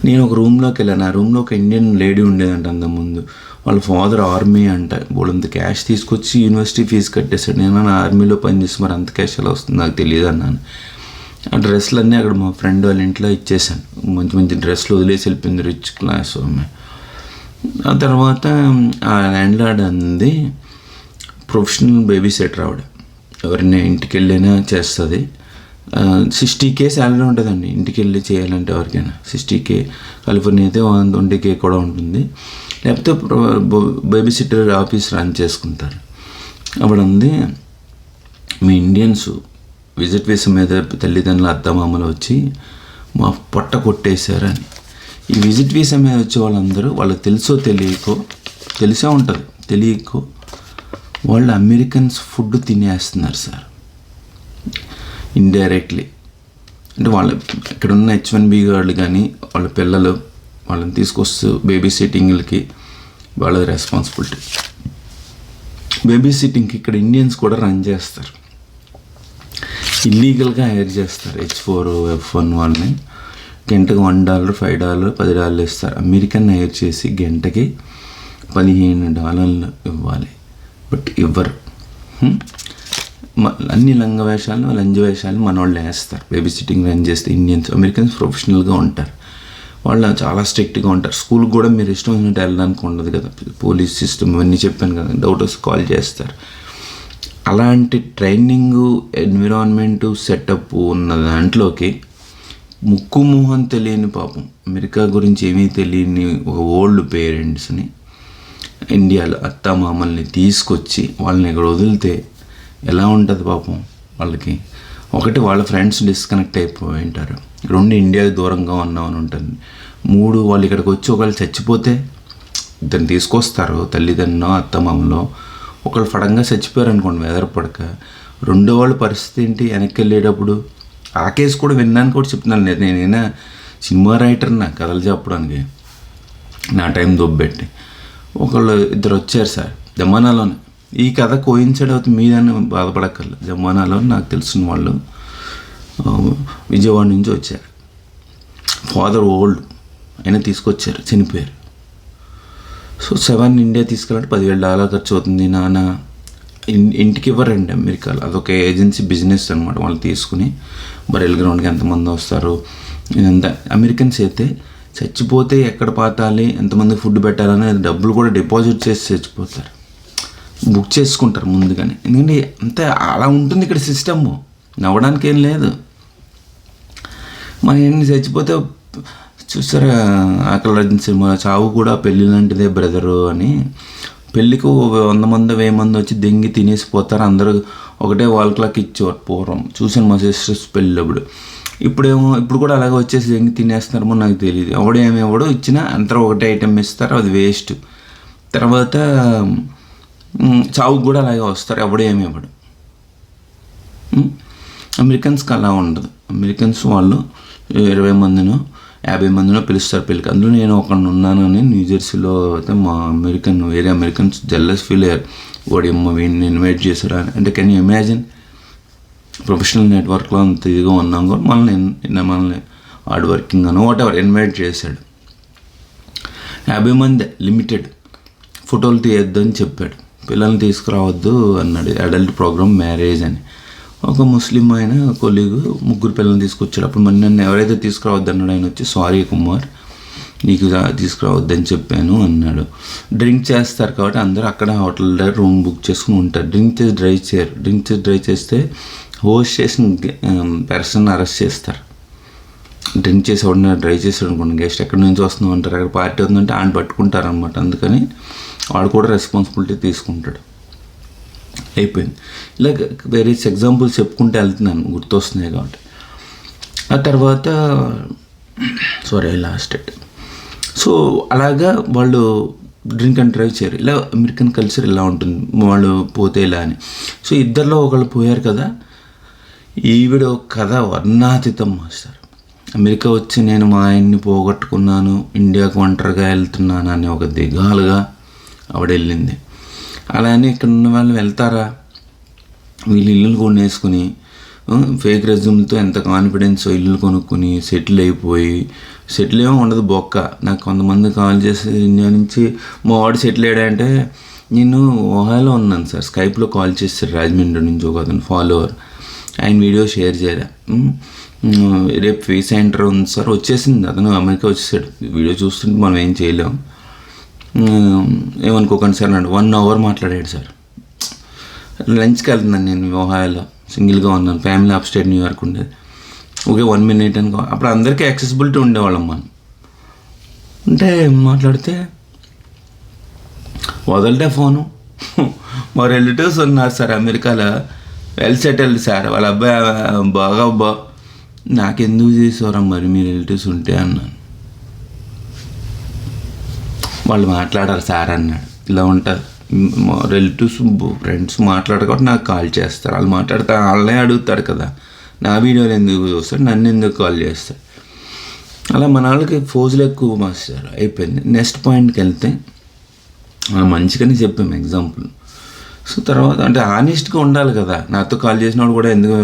నేను ఒక రూమ్లోకి వెళ్ళాను, ఆ రూమ్లో ఒక ఇండియన్ లేడీ ఉండేదంట అంతకుముందు. వాళ్ళ ఫాదర్ ఆర్మీ అంట, బోడంత క్యాష్ తీసుకొచ్చి యూనివర్సిటీ ఫీజు కట్టేశాడు. నేను నా ఆర్మీలో పనిచేసి మరి అంత క్యాష్ ఎలా వస్తుంది నాకు తెలియదు అన్నాను. ఆ డ్రెస్సులు అన్నీ అక్కడ మా ఫ్రెండ్ వాళ్ళ ఇంట్లో ఇచ్చేసాను, మంచి మంచి డ్రెస్సులు వదిలేసి వెళ్ళిపోయింది, రిచ్ క్లాస్ అమ్మాయి. ఆ తర్వాత ఆ ల్యాండ్ లార్డ్ అంది, ప్రొఫెషనల్ బేబీ సెటర్ ఆవిడ, ఎవరైనా ఇంటికి వెళ్ళినా చేస్తుంది, 60K శాలరీ ఉంటుందండి ఇంటికి వెళ్ళి చేయాలంటే ఎవరికైనా. 60K, కాలిఫోర్నియా అయితే 120K కూడా ఉంటుంది. లేకపోతే బేబీ సిట్టర్ ఆఫీస్ రన్ చేసుకుంటారు. అప్పుడు ఉంది, మీ ఇండియన్స్ విజిట్ వీసా మీద తల్లిదండ్రులు అత్తమామలు వచ్చి మా పొట్ట కొట్టేశారని. ఈ విజిట్ వీసా మీద వచ్చే వాళ్ళందరూ వాళ్ళకి తెలుసో తెలిసే ఉంటుంది, తెలియకో వాళ్ళు అమెరికన్స్ ఫుడ్ తినేస్తున్నారు సార్ ఇండైరెక్ట్లీ. అంటే వాళ్ళ ఇక్కడ ఉన్న H1B వాళ్ళు కానీ వాళ్ళ పిల్లలు వాళ్ళని తీసుకొస్తూ బేబీ సిట్టింగ్లకి వాళ్ళది రెస్పాన్సిబిలిటీ. బేబీ సిట్టింగ్కి ఇక్కడ ఇండియన్స్ కూడా రన్ చేస్తారు, ఇల్లీగల్గా హైర్ చేస్తారు. H4, F1 వాళ్ళని గంటకు $1, $5, $10 ఇస్తారు. అమెరికన్ హైర్ చేసి గంటకి $15 ఇవ్వాలి, బట్ ఇవ్వరు. అన్ని లంజ వేషాలు మన వాళ్ళు వేస్తారు. బేబీ సిట్టింగ్ రన్ చేస్తే ఇండియన్స్, అమెరికన్స్ ప్రొఫెషనల్గా ఉంటారు, వాళ్ళు చాలా స్ట్రిక్ట్గా ఉంటారు. స్కూల్కి కూడా మీరు ఇష్టం వచ్చినట్టు వెళ్ళడానికి ఉండదు కదా, పోలీస్ సిస్టమ్ ఇవన్నీ చెప్పాను కదా, డౌట్ వస్తే కాల్ చేస్తారు. అలాంటి ట్రైనింగు, ఎన్విరాన్మెంటు, సెటప్ ఉన్న దాంట్లోకి ముక్కు మొహం తెలియని పాపం అమెరికా గురించి ఏమీ తెలియని ఒక ఓల్డ్ పేరెంట్స్ని ఇండియాలో అత్తామామల్ని తీసుకొచ్చి వాళ్ళని ఇక్కడ వదిలితే ఎలా ఉంటుంది పాపం వాళ్ళకి. ఒకటి, వాళ్ళ ఫ్రెండ్స్ డిస్కనెక్ట్ అయిపోయి ఉంటారు. 2, ఇండియాకి దూరంగా ఉన్నామని ఉంటుంది. 3, వాళ్ళు ఇక్కడికి వచ్చి ఒకళ్ళు చచ్చిపోతే ఇద్దరిని తీసుకొస్తారు, తల్లిదండ్రులు అత్తమామలో. ఒకళ్ళు ఫడంగా చచ్చిపోయారు అనుకోండి వెదరపడక, రెండో వాళ్ళ పరిస్థితి ఏంటి వెనక్కి వెళ్ళేటప్పుడు. ఆ కేసు కూడా విన్నాను కూడా చెప్తున్నాను. నేనైనా సినిమా రైటర్, నా కథలు చెప్పడానికి నా టైం దొబ్బెట్టి. ఇద్దరు వచ్చారు సార్ జమానాలోనే. ఈ కథ కోయిన్సైడ్ అవుతుంది, మీదని బాధపడక్కర్లేదు. జమానాలో నాకు తెలిసిన వాళ్ళు విజయవాడ నుంచి వచ్చారు. ఫాదర్ ఓల్డ్ అయినా తీసుకొచ్చారు, చనిపోయారు. సో 7 ఇండియా తీసుకెళ్ళాలంటే $10,000 ఖర్చు అవుతుంది. నాన్న ఇంటికి ఇవ్వరండి అమెరికాలో, అదొక ఏజెన్సీ బిజినెస్ అనమాట. వాళ్ళు తీసుకుని బరెల్ గ్రౌండ్కి ఎంతమంది వస్తారు ఇదంతా. అమెరికన్స్ అయితే చచ్చిపోతే ఎక్కడ పాతాలి, ఎంతమంది ఫుడ్ పెట్టాలని డబ్బులు కూడా డిపాజిట్ చేసి చచ్చిపోతారు, బుక్ చేసుకుంటారు ముందుగానే. ఎందుకంటే అంతే అలా ఉంటుంది ఇక్కడ సిస్టమ్, నవ్వడానికి ఏం లేదు. మన ఎన్ని చచ్చిపోతే చూసారా ఆకలి సినిమా, చావు కూడా పెళ్ళి లాంటిదే బ్రదరు అని. పెళ్ళికి 100 మంది 1000 మంది వచ్చి దెంగి తినేసిపోతారు, అందరూ ఒకటే వాల్ క్లాక్ ఇచ్చేవారు పూర్వం. చూసాను మా సిస్టర్స్ పెళ్ళినప్పుడు. ఇప్పుడు కూడా అలాగే వచ్చేసి దెంగి తినేస్తున్నారేమో నాకు తెలియదు. ఎవడో ఇచ్చినా అందరూ ఒకటే ఐటెం ఇస్తారు, అది వేస్ట్. తర్వాత చావుకు కూడా అలాగే వస్తారు, ఎవడు. అమెరికన్స్కి అలా ఉండదు. అమెరికన్స్ వాళ్ళు 20 మందినో 50 మందినో పిలుస్తారు పెళ్ళికి. అందులో నేను ఒకడిని ఉన్నానని న్యూజెర్సీలో అయితే మా వేరే అమెరికన్స్ జెల్లస్ ఫీల్ అయ్యారు. వాడి వీడిని ఇన్వైట్ చేశారు అని. అంటే కెన్ యూ ఇమాజిన్, ప్రొఫెషనల్ నెట్వర్క్లో అంత ఇదిగా ఉన్నాం కూడా మనల్ని హార్డ్ వర్కింగ్ అని వాట్ ఇన్వైట్ చేశాడు. 50 మంది లిమిటెడ్, ఫోటోలు తీయొద్దు అని చెప్పాడు, పిల్లల్ని తీసుకురావద్దు అన్నాడు. అడల్ట్ ప్రోగ్రామ్ మ్యారేజ్ అని. ఒక ముస్లిం ఆయన కొలీగు 3 పిల్లల్ని తీసుకొచ్చాడు. అప్పుడు మరి నన్ను ఎవరైతే తీసుకురావద్దు అన్నాడు ఆయన వచ్చి, సారీ కుమార్ నీకు తీసుకురావద్దని చెప్పాను అన్నాడు. డ్రింక్ చేస్తారు కాబట్టి అందరూ అక్కడ హోటల్ దగ్గర రూమ్ బుక్ చేసుకుని ఉంటారు. డ్రింక్ చేసి డ్రైవ్ చేయరు. డ్రింక్ చేసి డ్రైవ్ చేస్తే హోస్ట్ చేసిన పర్సన్ అరెస్ట్ చేస్తారు. డ్రింక్ చేసి ఎవడన్నా డ్రైవ్ చేసాడు అనుకోండి, గెస్ట్ ఎక్కడి నుంచి వస్తున్నావు అంటారు, అక్కడ పార్టీ ఉందంటే ఆయన పట్టుకుంటారు అనమాట. అందుకని వాడు కూడా రెస్పాన్సిబిలిటీ తీసుకుంటాడు. అయిపోయింది. ఇలా వేరియస్ ఎగ్జాంపుల్స్ చెప్పుకుంటూ వెళ్తున్నాను, గుర్తొస్తున్నాయి కాబట్టి. ఆ తర్వాత లాస్ట్ ఇట్. సో అలాగా వాళ్ళు డ్రింక్ అండ్ డ్రైవ్ చేయరు. ఇలా అమెరికన్ కల్చర్ ఇలా ఉంటుంది, వాళ్ళు పోతే ఇలా అని. సో ఇద్దరిలో ఒకళ్ళు పోయారు కదా, ఈవిడ కథ వర్ణాతీతం మాస్టర్. అమెరికా వచ్చి నేను మా ఆయన్ని పోగొట్టుకున్నాను, ఇండియాకు ఒంటరిగా వెళ్తున్నాను అని ఒక దిగాలుగా ఆవిడ వెళ్ళింది. అలానే ఇక్కడ ఉన్న వాళ్ళు వెళ్తారా, వీళ్ళు ఇల్లులు కొనేసుకుని ఫేక్ రెజ్యూమ్లతో ఎంత కాన్ఫిడెన్స్ ఇల్లులు కొనుక్కొని సెటిల్ అయిపోయి, సెటిల్ ఏమో ఉండదు బొక్క. నాకు కొంతమంది కాల్ చేసి ఇండియా నుంచి మా వాడు సెటిల్ అయ్యాడంటే, నేను ఓహాలో ఉన్నాను సార్, స్కైప్లో కాల్ చేస్తారు రాజమండ్రి నుంచి ఒక అతను ఫాలోవర్, ఆయన వీడియో షేర్ చేయరా, రేపు ఫేస్ సెంటర్ ఉంది సార్, వచ్చేసింది, అతను అమెరికా వచ్చేసాడు. వీడియో చూస్తుంటే మనం ఏం చేయలేం, ఏమనుకోకండి సార్ అన్నాడు. 1 అవర్ మాట్లాడాడు సార్. లంచ్కి వెళ్తున్నాను నేను ఓహాయోలో, సింగిల్గా ఉన్నాను, ఫ్యామిలీ అప్స్టేట్ న్యూయార్క్ ఉండేది. ఓకే 1 మినిట్ అనుకో. అప్పుడు అందరికీ యాక్సెసిబిలిటీ ఉండేవాళ్ళం మనం. అంటే మాట్లాడితే వదలటే ఫోను. మా రిలేటివ్స్ ఉన్నారు సార్ అమెరికాలో, వెల్ సెటిల్డ్ సార్, వాళ్ళ అబ్బాయి బాగా నాకెందుకు చేసేవారా మరి మీ రిలేటివ్స్ ఉంటే అన్నాను. వాళ్ళు మాట్లాడారు సార్ అన్నాడు. ఇలా ఉంటుంది, మా రిలేటివ్స్ ఫ్రెండ్స్ మాట్లాడకపోతే నాకు కాల్ చేస్తారు. వాళ్ళు మాట్లాడితే వాళ్ళనే అడుగుతారు కదా, నా వీడియోలు ఎందుకు చూస్తారు, నన్ను ఎందుకు కాల్ చేస్తారు. అలా మన వాళ్ళకి ఫోజులు ఎక్కువ మాస్టర్. అయిపోయింది. నెక్స్ట్ పాయింట్కి వెళ్తే మంచిగానే చెప్పాము ఎగ్జాంపుల్. సో తర్వాత అంటే ఆనెస్ట్గా ఉండాలి కదా, నాతో కాల్ చేసినప్పుడు కూడా ఎందుకు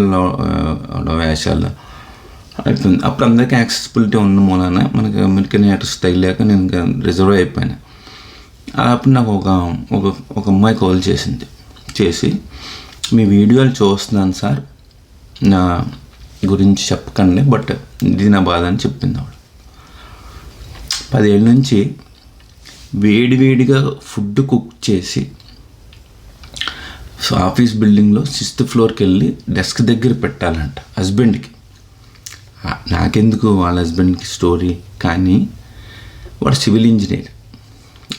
వేషాలు అయిపోయింది. అప్పుడు అందరికీ యాక్సెసిబిలిటీ ఉన్న మూలాన మనకి అమెరికన్ యాక్టర్స్ తగిలాక నేను ఇంకా రిజర్వ్ అయిపోయాను. అలా అప్పుడు నాకు ఒక అమ్మాయి కాల్ చేసి మీ వీడియోలు చూస్తున్నాను సార్, నా గురించి చెప్పకండి, బట్ ఇది నా బాధ అని చెప్పింది ఆవిడ. 10 ఏళ్ళ నుంచి వేడిగా ఫుడ్ కుక్ చేసి ఆఫీస్ బిల్డింగ్లో 6th ఫ్లోర్కి వెళ్ళి డెస్క్ దగ్గర పెట్టాలంట హస్బెండ్కి. నాకెందుకు వాళ్ళ హస్బెండ్కి స్టోరీ, కానీ వాడు సివిల్ ఇంజనీర్,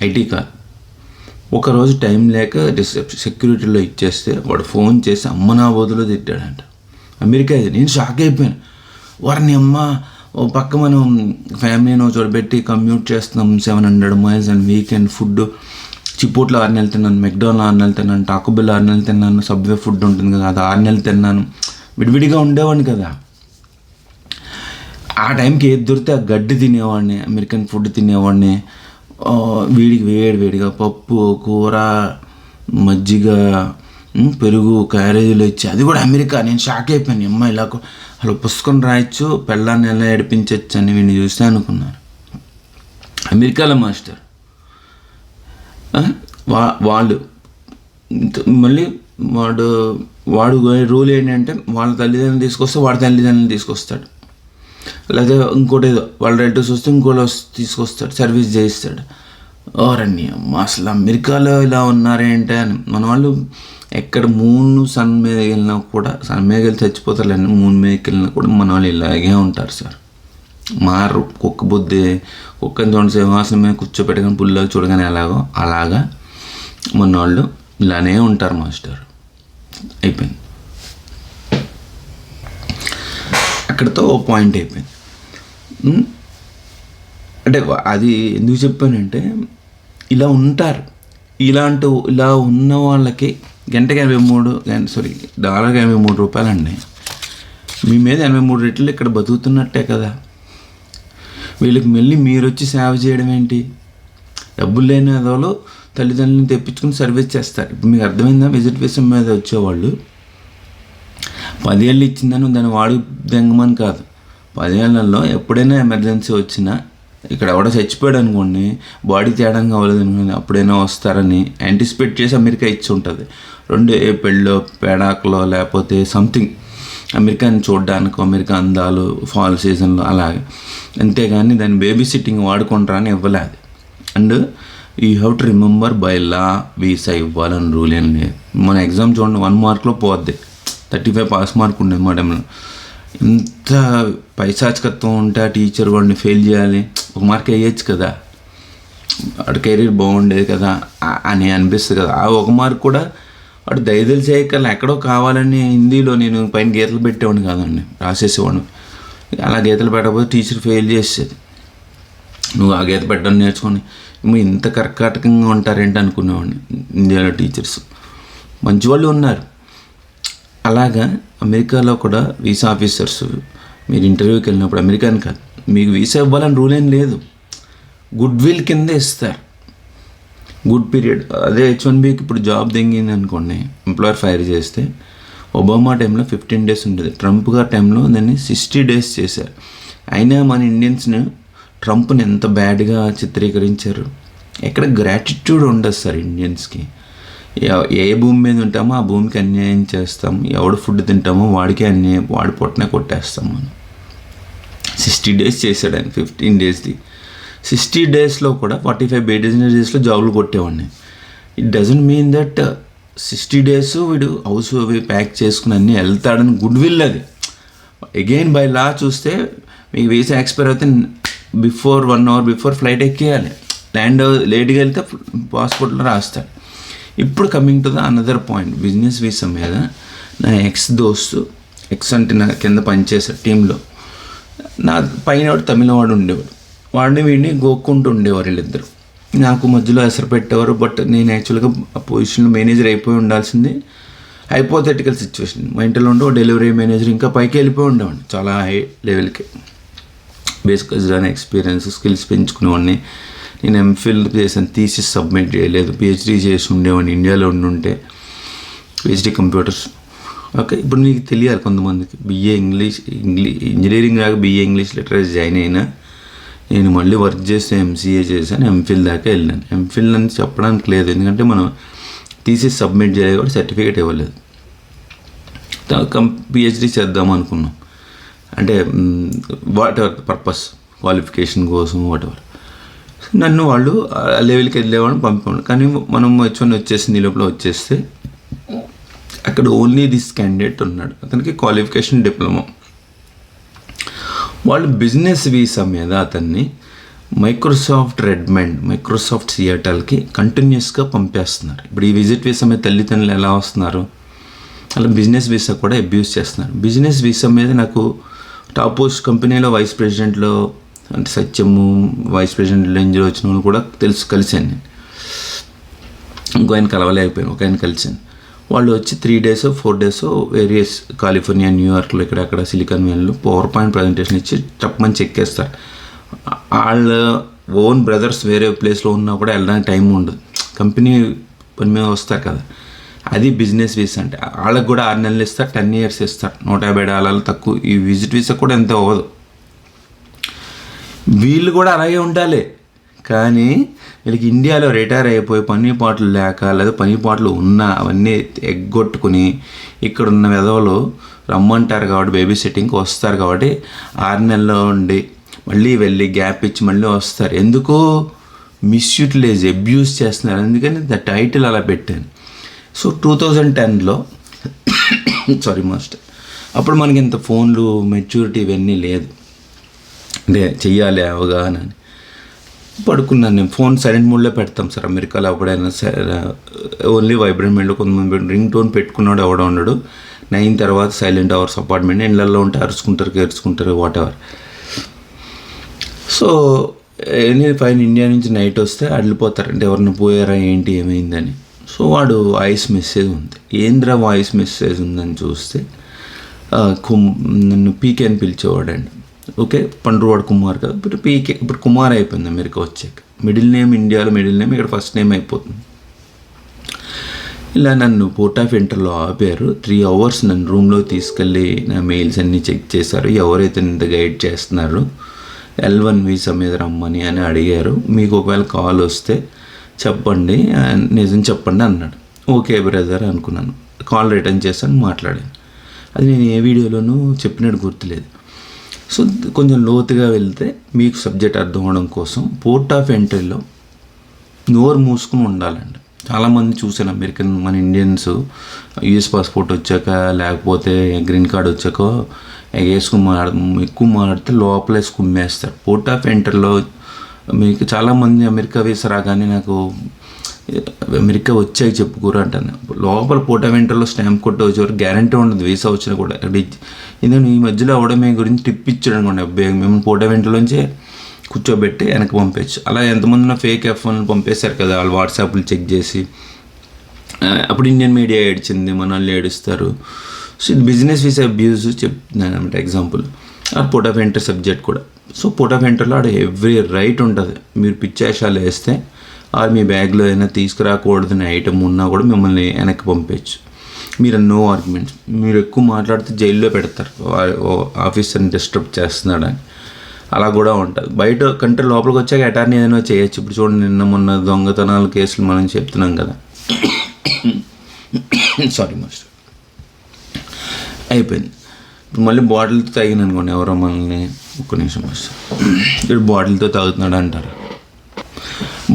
ఐటీ కాదు. ఒకరోజు టైం లేక సెక్యూరిటీలో ఇచ్చేస్తే వాడు ఫోన్ చేసి అమ్మ నా బోధలో తిట్టాడంట. అమెరికా ఇది. నేను షాక్ అయిపోయాను. వారిని అమ్మ ఓ పక్క మనం ఫ్యామిలీని చూడబెట్టి కమ్యూట్ చేస్తున్నాం 700 miles అండ్ వీకెండ్ ఫుడ్, చిపోట్లో 6 నెలలు తిన్నాను, మెక్డోనల్ 6 నెలలు తిన్నాను, టాకో బెల్ 6 నెలలు తిన్నాను, సబ్వే ఫుడ్ ఉంటుంది కదా అది 6 నెలలు తిన్నాను, విడివిడిగా ఉండేవాడిని కదా. ఆ టైంకి ఏది దొరికితే ఆ గడ్డి తినేవాడిని, అమెరికన్ ఫుడ్ తినేవాడిని. వేడిగా పప్పు కూర మజ్జిగ పెరుగు క్యారేజీలు ఇచ్చి, అది కూడా అమెరికా. నేను షాక్ అయిపోయాను. అమ్మ ఇలా అలా పుస్తకం రాయొచ్చు, పెళ్ళాన్ని ఎలా ఏడిపించవచ్చు అని వీడిని చూస్తే అనుకున్నాను. అమెరికాలో మాస్టర్ వాళ్ళు మళ్ళీ వాడు రూల్ ఏంటంటే వాళ్ళ తల్లిదండ్రులు తీసుకొస్తే వాడి తల్లిదండ్రులు తీసుకొస్తాడు, లేదా ఇంకోటి ఏదో వాళ్ళ రిలేటివ్స్ వస్తే ఇంకోటి తీసుకొస్తాడు, సర్వీస్ చేయిస్తాడు. ఓరన్నీ అమ్మ అసలు అమెరికాలో ఇలా ఉన్నారేంటే అని. మన వాళ్ళు ఎక్కడ మూన్ సన్ మీద వెళ్ళినా కూడా, సన్ మీద వెళ్ళి చచ్చిపోతారులేండి, మూన్ మీదకి వెళ్ళినా కూడా మన వాళ్ళు ఇలాగే ఉంటారు సార్, మారు. కుక్కని చూడండి సింహాసనం మీద కూర్చోపెట్టగానే పుల్లాగా చూడగానే అలాగా మన వాళ్ళు ఇలానే ఉంటారు మాస్టర్. అయిపోయింది, అక్కడితో ఓ పాయింట్ అయిపోయింది. అంటే అది ఎందుకు చెప్పానంటే, ఇలా ఉంటారు. ఇలా ఉన్న వాళ్ళకి గంటకి డాలర్కి $83 అండి. మీ మీద 83 రెట్లు ఇక్కడ బతుకుతున్నట్టే కదా. వీళ్ళకి మళ్ళీ మీరు వచ్చి సేవ చేయడం ఏంటి? డబ్బులు లేని వాళ్ళు తల్లిదండ్రులను తెప్పించుకుని సర్వీస్ చేస్తారు. ఇప్పుడు మీకు అర్థమైందా? విజిట్ వీసా మీద వచ్చేవాళ్ళు 10 ఏళ్ళు ఇచ్చిందని దాన్ని వాడు దెంగమని కాదు. 10 ఏళ్లలో ఎప్పుడైనా ఎమర్జెన్సీ వచ్చినా, ఇక్కడ ఎవడో చచ్చిపోయాడు అనుకోండి, బాడీ తేడం కావలేదు అనుకోండి, అప్పుడైనా వస్తారని యాంటిసిపేట్ చేసి అమెరికా ఇచ్చి ఉంటుంది. 2 పెళ్ళో పేడాకలో లేకపోతే సంథింగ్ అమెరికాని చూడడానికి, అమెరికా అందాలు ఫాల్ సీజన్లో అలాగే. అంతేగాని దాన్ని బేబీ సిట్టింగ్ వాడుకుంటారా అని ఇవ్వలేదు. And you have to remember by law visa ఇవ్వాలని రూల్ ఏం లేదు. మన ఎగ్జామ్ చూడండి, 1 మార్క్లో పోద్ది. 35 పాస్ మార్క్ ఉండేది మా టైంలో. ఇంత పైశాచికత్వం ఉంటే ఆ టీచర్ వాడిని ఫెయిల్ చేయాలి, 1 మార్క్ వేయచ్చు కదా, వాడి కెరీర్ బాగుండేది కదా అని అనిపిస్తుంది కదా. ఆ 1 మార్క్ కూడా వాడు దయదలు చేయగల ఎక్కడో కావాలని హిందీలో నేను పైన గీతలు పెట్టేవాడిని కాదండి, రాసేసేవాడిని. అలా గీతలు పెట్టకపోతే టీచర్ ఫెయిల్ చేసేది. నువ్వు ఆ గీత పెట్టడం నేర్చుకొని ఇంత కర్కాటకంగా ఉంటారేంటి అనుకునేవాడిని. ఇండియాలో టీచర్స్ మంచి వాళ్ళు ఉన్నారు. అలాగా అమెరికాలో కూడా వీసా ఆఫీసర్స్ మీరు ఇంటర్వ్యూకి వెళ్ళినప్పుడు, అమెరికాని కాదు, మీకు వీసా ఇవ్వాలని రూల్ ఏం లేదు, గుడ్ విల్ కింద ఇస్తారు. Good period. అదే H1Bకి ఇప్పుడు జాబ్ దెంగింది అనుకోండి, ఎంప్లాయర్ ఫైర్ చేస్తే, ఒబామా టైంలో 15 days ఉండేది. ట్రంప్ గారి టైంలో దాన్ని 60 days చేశారు. అయినా మన ఇండియన్స్ని ట్రంప్ని ఎంత బ్యాడ్గా చిత్రీకరించారు. ఎక్కడ గ్రాటిట్యూడ్ ఉండదు సార్ ఇండియన్స్కి. ఏ భూమి మీద ఉంటామో ఆ భూమికి అన్యాయం చేస్తాము. ఎవడు ఫుడ్ తింటామో వాడికి అన్యాయం, వాడి పొట్టనే కొట్టేస్తాం మనం. 60 days చేశాడు ఆయన, 15 daysది. 60 daysలో కూడా 45 బిజినెస్ డేస్లో జాబులు కొట్టేవాడిని. It doesn't mean that 60 days వీడు హౌస్ అవి ప్యాక్ చేసుకుని అన్నీ వెళ్తాడని గుడ్ విల్ అది. అగైన్ బై లా చూస్తే మీకు వీసా ఎక్స్పైర్ అయితే బిఫోర్ 1 hour బిఫోర్ ఫ్లైట్ ఎక్కేయాలి. ల్యాండ్ లేట్గా వెళ్తే పాస్పోర్ట్లో రాస్తాడు. ఇప్పుడు coming to the another point, business visa మీద నా దోస్తు అంటే నా కింద పనిచేసాడు టీంలో. నా పైన వాడు తమిళవాడు ఉండేవాడు. వాడిని వీడిని గోక్కుంటూ ఉండేవారు వీళ్ళిద్దరు. నాకు మధ్యలో ఎసరు పెట్టేవారు. బట్ నేను యాక్చువల్గా ఆ పొజిషన్లో మేనేజర్ అయిపోయి ఉండాల్సింది. హైపోథెటికల్ సిచ్యువేషన్, మా ఇంట్లో ఉండే డెలివరీ మేనేజర్ ఇంకా పైకి వెళ్ళిపోయి ఉండేవాడిని చాలా హై లెవెల్కి. బేసిక్గా ఎక్స్పీరియన్స్ స్కిల్స్ పెంచుకునేవాడిని. నేను ఎంఫిల్ చేశాను, థీసిస్ సబ్మిట్ చేయలేదు. PhD చేసి ఉండేవాడిని ఇండియాలో ఉండుంటే, PhD కంప్యూటర్స్. ఓకే, ఇప్పుడు నీకు తెలియాలి కొంతమందికి BA ఇంగ్లీష్ ఇంజనీరింగ్ రాక BA ఇంగ్లీష్ లిటరేచర్ జాయిన్ అయినా, నేను మళ్ళీ వర్క్ చేస్తే MCA చేశాను, ఎంఫిల్ దాకా వెళ్ళాను. ఎంఫిల్ అని చెప్పడానికి లేదు, ఎందుకంటే మనం థీసిస్ సబ్మిట్ చేయలేదు కూడా సర్టిఫికేట్ ఇవ్వలేదు. PhD చేద్దాం అనుకున్నాం, అంటే వాట్ ఎవర్ పర్పస్, క్వాలిఫికేషన్ కోసం వాట్ ఎవర్. నన్ను వాళ్ళు ఆ లెవెల్కి వెళ్ళేవాడిని పంపేవాడు. కానీ మనం వచ్చేసింది, ఈ లోపల వచ్చేస్తే అక్కడ ఓన్లీ దిస్ క్యాండిడేట్ ఉన్నాడు, అతనికి క్వాలిఫికేషన్ డిప్లొమా. వాళ్ళు బిజినెస్ వీసా మీద అతన్ని మైక్రోసాఫ్ట్ రెడ్మండ్, మైక్రోసాఫ్ట్ సియాటల్కి కంటిన్యూస్గా పంపేస్తున్నారు. ఇప్పుడు ఈ విజిట్ వీసా మీద తల్లిదండ్రులు ఎలా వస్తున్నారు, అలా బిజినెస్ వీసా కూడా అబ్యూస్ చేస్తున్నారు. బిజినెస్ వీసా మీద నాకు టాప్ పోస్ట్ కంపెనీలో వైస్ ప్రెసిడెంట్లో అంటే సత్యము, వైస్ ప్రెసిడెంట్ రేంజ్లో వచ్చిన వాళ్ళు కూడా కలిశాను నేను. ఇంకో ఆయన కలవలేకపోయాను, ఒక ఆయన కలిశాను. వాళ్ళు వచ్చి 3 days 4 days వేరియస్ కాలిఫోర్నియా, న్యూయార్క్లో ఇక్కడక్కడ సిలికాన్ వ్యాలీలో PowerPoint ప్రజెంటేషన్ ఇచ్చి చెప్పమని చెక్కేస్తారు. వాళ్ళ ఓన్ బ్రదర్స్ వేరే ప్లేస్లో ఉన్నా కూడా వెళ్ళడానికి టైం ఉండదు, కంపెనీ పని మీద వస్తారు కదా. అది బిజినెస్ వీసా అంటే. వాళ్ళకి కూడా 6 నెలలు ఇస్తారు, 10 years ఇస్తారు, $150 తక్కువ. ఈ విజిట్ వీసా కూడా ఎంత అవ్వదు. వీళ్ళు కూడా అలాగే ఉండాలి. కానీ వీళ్ళకి ఇండియాలో రిటైర్ అయిపోయి పని పాటలు లేక, లేదా పని పాటలు ఉన్నా అవన్నీ ఎగ్గొట్టుకుని ఇక్కడున్న విధవలు రమ్మంటారు కాబట్టి బేబీ సిట్టింగ్కి వస్తారు కాబట్టి 6 నెలల్లో ఉండి మళ్ళీ వెళ్ళి గ్యాప్ ఇచ్చి మళ్ళీ వస్తారు. ఎందుకో మిస్యూటిలైజ్, అబ్యూస్ చేస్తున్నారు. అందుకని ద టైటిల్ అలా పెట్టాను. సో 2010లో మాస్టర్, అప్పుడు మనకి ఇంత ఫోన్లు మెచ్యూరిటీ ఇవన్నీ లేదు, అంటే చెయ్యాలి అవగాహన అని. పడుకున్నాను. నేను ఫోన్ సైలెంట్ మోడ్లో పెడతాం సార్ అమెరికాలో. ఎప్పుడైనా ఓన్లీ వైబ్రెంట్ మోడ్లో, కొంతమంది రింగ్ టోన్ పెట్టుకున్నాడు ఎవడో ఉండడు. 9 తర్వాత సైలెంట్ అవర్స్ అపార్ట్మెంట్, ఇళ్ళల్లో ఉంటే అరుచుకుంటారు whatever. So fine India నుంచి నైట్ వస్తే అడిలిపోతారు, అంటే ఎవరిని పోయారా ఏంటి ఏమైందని. సో వాడు వాయిస్ మెసేజ్ ఉంది. ఏంద్రా వాయిస్ మెసేజ్ ఉందని చూస్తే నన్ను పీకే అని పిలిచేవాడండి. ఓకే, పండ్రువాడు కుమార్ కదా, ఇప్పుడు పీకే, ఇప్పుడు కుమార్ అయిపోయింది అమెరికా వచ్చాక. మిడిల్ నేమ్ ఇండియాలో మిడిల్ నేమ్, ఇక్కడ ఫస్ట్ నేమ్ అయిపోతుంది. ఇలా నన్ను పోర్ట్ ఆఫ్ ఎంట్రీలో ఆపారు. 3 hours నన్ను రూమ్లో తీసుకెళ్ళి నా మెయిల్స్ అన్నీ చెక్ చేశారు. ఎవరైతే ఇంత గైడ్ చేస్తున్నారో L1 వీసా మీద రమ్మని అని అడిగారు. మీకు ఒకవేళ కాల్ వస్తే చెప్పండి, నిజం చెప్పండి అన్నాడు. ఓకే బ్రదర్ అనుకున్నాను. కాల్ రిటర్న్ చేశాను, మాట్లాడాను. అది నేను ఏ వీడియోలోనూ చెప్పినట్టు గుర్తులేదు. సో కొంచెం లోతుగా వెళ్తే మీకు సబ్జెక్ట్ అర్థం అవడం కోసం, పోర్ట్ ఆఫ్ ఎంట్రీలో నోరు మూసుకుని ఉండాలండి. చాలామంది చూసాను అమెరికన్, మన ఇండియన్స్ యూఎస్ పాస్పోర్ట్ వచ్చాక లేకపోతే గ్రీన్ కార్డ్ వచ్చాక ఎక్కువ మాట్లాడితే లోపలేసి కుమ్మేస్తారు. పోర్ట్ ఆఫ్ ఎంట్రీలో మీకు చాలామంది అమెరికా వీసా రాగానే నాకు అమెరికా వచ్చాక చెప్పుకోరు అంటాను. లోపల పోర్ట్ ఆఫ్ ఎంట్రీలో స్టాంప్ కొట్టి వచ్చేవారు గ్యారంటీ ఉండదు వీసా వచ్చినా కూడా. ఎందుకంటే ఈ మధ్యలో అవడమే గురించి టిప్ ఇచ్చాడు అనుకోండి, అబ్బాయి మేము పోర్ట్ ఆఫ్ ఎంట్రీలోంచి కూర్చోబెట్టి వెనక్కి పంపించు. అలా ఎంతమంది ఫేక్ F1 పంపేశారు కదా, వాళ్ళు వాట్సాప్లు చెక్ చేసి. అప్పుడు ఇండియన్ మీడియా ఏడ్చింది, మన వాళ్ళు ఏడుస్తారు. సో ఇది బిజినెస్ వీసా అబ్యూస్ చెప్తున్నాను అనమాట example. Port of entry subject కూడా. సో పోర్ట్ ఆఫ్ ఎంట్రీలో ఆడ ఎవ్రీ రైట్ ఉంటుంది. మీరు పిచ్చేషాలు వేస్తే మీ బ్యాగ్లో ఏదైనా తీసుకురాకూడదని ఐటమ్ ఉన్నా కూడా మిమ్మల్ని వెనక్కి పంపించచ్చు. మీరు నో ఆర్గ్యుమెంట్స్. మీరు ఎక్కువ మాట్లాడితే జైల్లో పెడతారు, ఆఫీసర్ని డిస్టర్బ్ చేస్తున్నాడని. అలా కూడా ఉంటుంది. బయట కంట్రీ లోపలికి వచ్చాక అటార్నీ ఏదైనా చేయొచ్చు. ఇప్పుడు చూడండి, నిన్న మొన్న దొంగతనాల కేసులు మనం చెప్తున్నాం కదా. సారీ మాస్టర్, అయిపోయింది. ఇప్పుడు మళ్ళీ బాటిల్తో తాగిన అనుకోండి, ఎవరో మనల్ని ఒక్క నిమిషం మాస్టర్ ఇప్పుడు బాటిల్తో తాగుతున్నాడు అంటారు.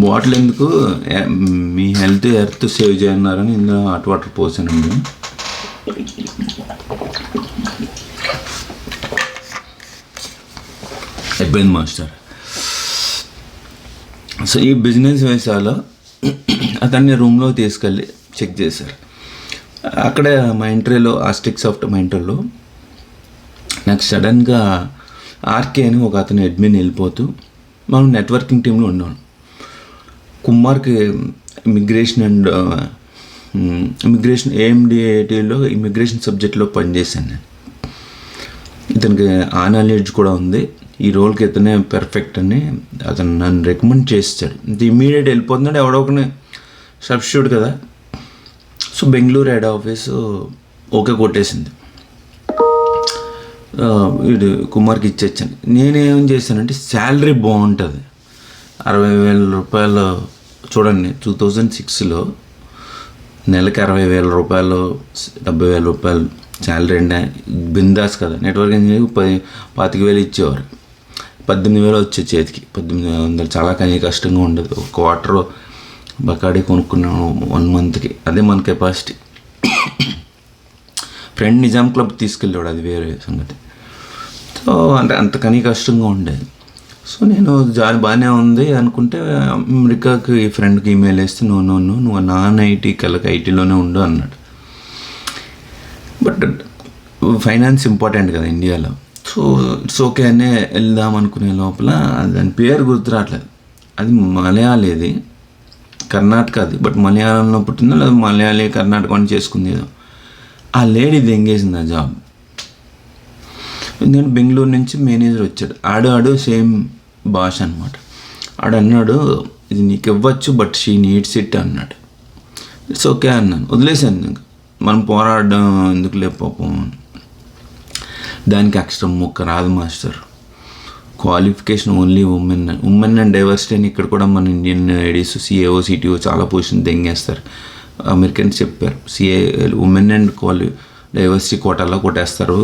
బాటిల్ ఎందుకు, మీ ఎర్త్ సేవ్ చేయన్నారని ఇందులో హాట్ వాటర్ పోసానండి. అయిపోయింది మాస్టర్. సో ఈ బిజినెస్ వీసాలో అతన్ని రూమ్లో తీసుకెళ్ళి చెక్ చేశారు. అక్కడే మా ఇంటర్వ్యూలో, ఆస్టిక్స్ ఆఫ్ మా ఇంటర్వ్యూలో నాకు సడన్గా ఆర్కే అని ఒక అతను అడ్మిన్ వెళ్ళిపోతూ, మనం నెట్వర్కింగ్ టీంలో ఉన్నాం. కుమార్కి ఇమిగ్రేషన్ AMDATలో ఇమిగ్రేషన్ సబ్జెక్ట్లో పనిచేశాను నేను. ఇతనికి ఆ నాలెడ్జ్ కూడా ఉంది, ఈ రోల్కి ఇతనే పర్ఫెక్ట్ అని అతను నన్ను రికమెండ్ చేస్తాడు. ఇంత ఇమ్మీడియట్ వెళ్ళిపోతున్నాడు, ఎవడో ఒకని సబ్స్టిట్యూట్ కదా. So Bengaluru head office okay కొట్టేసింది, వీడు కుమార్కి ఇచ్చేచ్చాను. నేనేం చేశానంటే, శాలరీ బాగుంటుంది, 60,000 రూపాయలు. చూడండి, 2006లో నెలకి 60,000 రూపాయలు, 70,000 రూపాయలు శాలరీ అండి. బిందాస్ కదా. నెట్వర్క్ ఇంజనీర్ 25,000 ఇచ్చేవారు, 18,000 వచ్చే చేతికి. 18,000 చాలా కానీ కష్టంగా ఉండదు. ఒక క్వార్టర్ బకాడీ కొనుక్కున్నాను 1 monthకి, అదే మన కెపాసిటీ. ఫ్రెండ్ నిజాం క్లబ్ తీసుకెళ్ళాడు, అది వేరే సంగతి. సో అంటే అంత కానీ కష్టంగా ఉండేది. సో నేను బాగానే ఉంది అనుకుంటే అమెరికాకి ఈ ఫ్రెండ్కి ఈమెయిల్ వేస్తే, నువ్వు నాన్-IT కలకి ఐటీలోనే ఉండు అన్నాడు. బట్ ఫైనాన్స్ ఇంపార్టెంట్ కదా ఇండియాలో. సో ఇట్స్ ఓకే అనే వెళ్దాం అనుకునే లోపల దాని పేరు గుర్తురావట్లేదు. అది మలయాళీది, కర్ణాటక అది, బట్ మలయాళంలో పుట్టిందో లేదా మలయాళీ కర్ణాటక అని చేసుకుంది ఏదో. ఆ లేడీ దెంగేసింది ఆ జాబ్. ఎందుకంటే బెంగళూరు నుంచి మేనేజర్ వచ్చాడు, ఆడు సేమ్ భాష అనమాట. ఆడు అన్నాడు, ఇది నీకు ఇవ్వచ్చు బట్ షీ నీడ్స్ ఇట్ అన్నాడు. ఇట్స్ ఓకే అన్నాను, వదిలేసాను. ఇంకా మనం పోరాడడం ఎందుకు లేకపోం. దానికి అక్షరం ముక్క రాదు master. Qualification only women and diversity అని ఇక్కడ కూడా మన ఇండియన్ ఐడీస్ CAO CTO చాలా పొజిషన్ దెంగేస్తారు. అమెరికన్స్ చెప్పారు, ఉమెన్ అండ్ డైవర్సిటీ కోటాలో కొట్టేస్తారు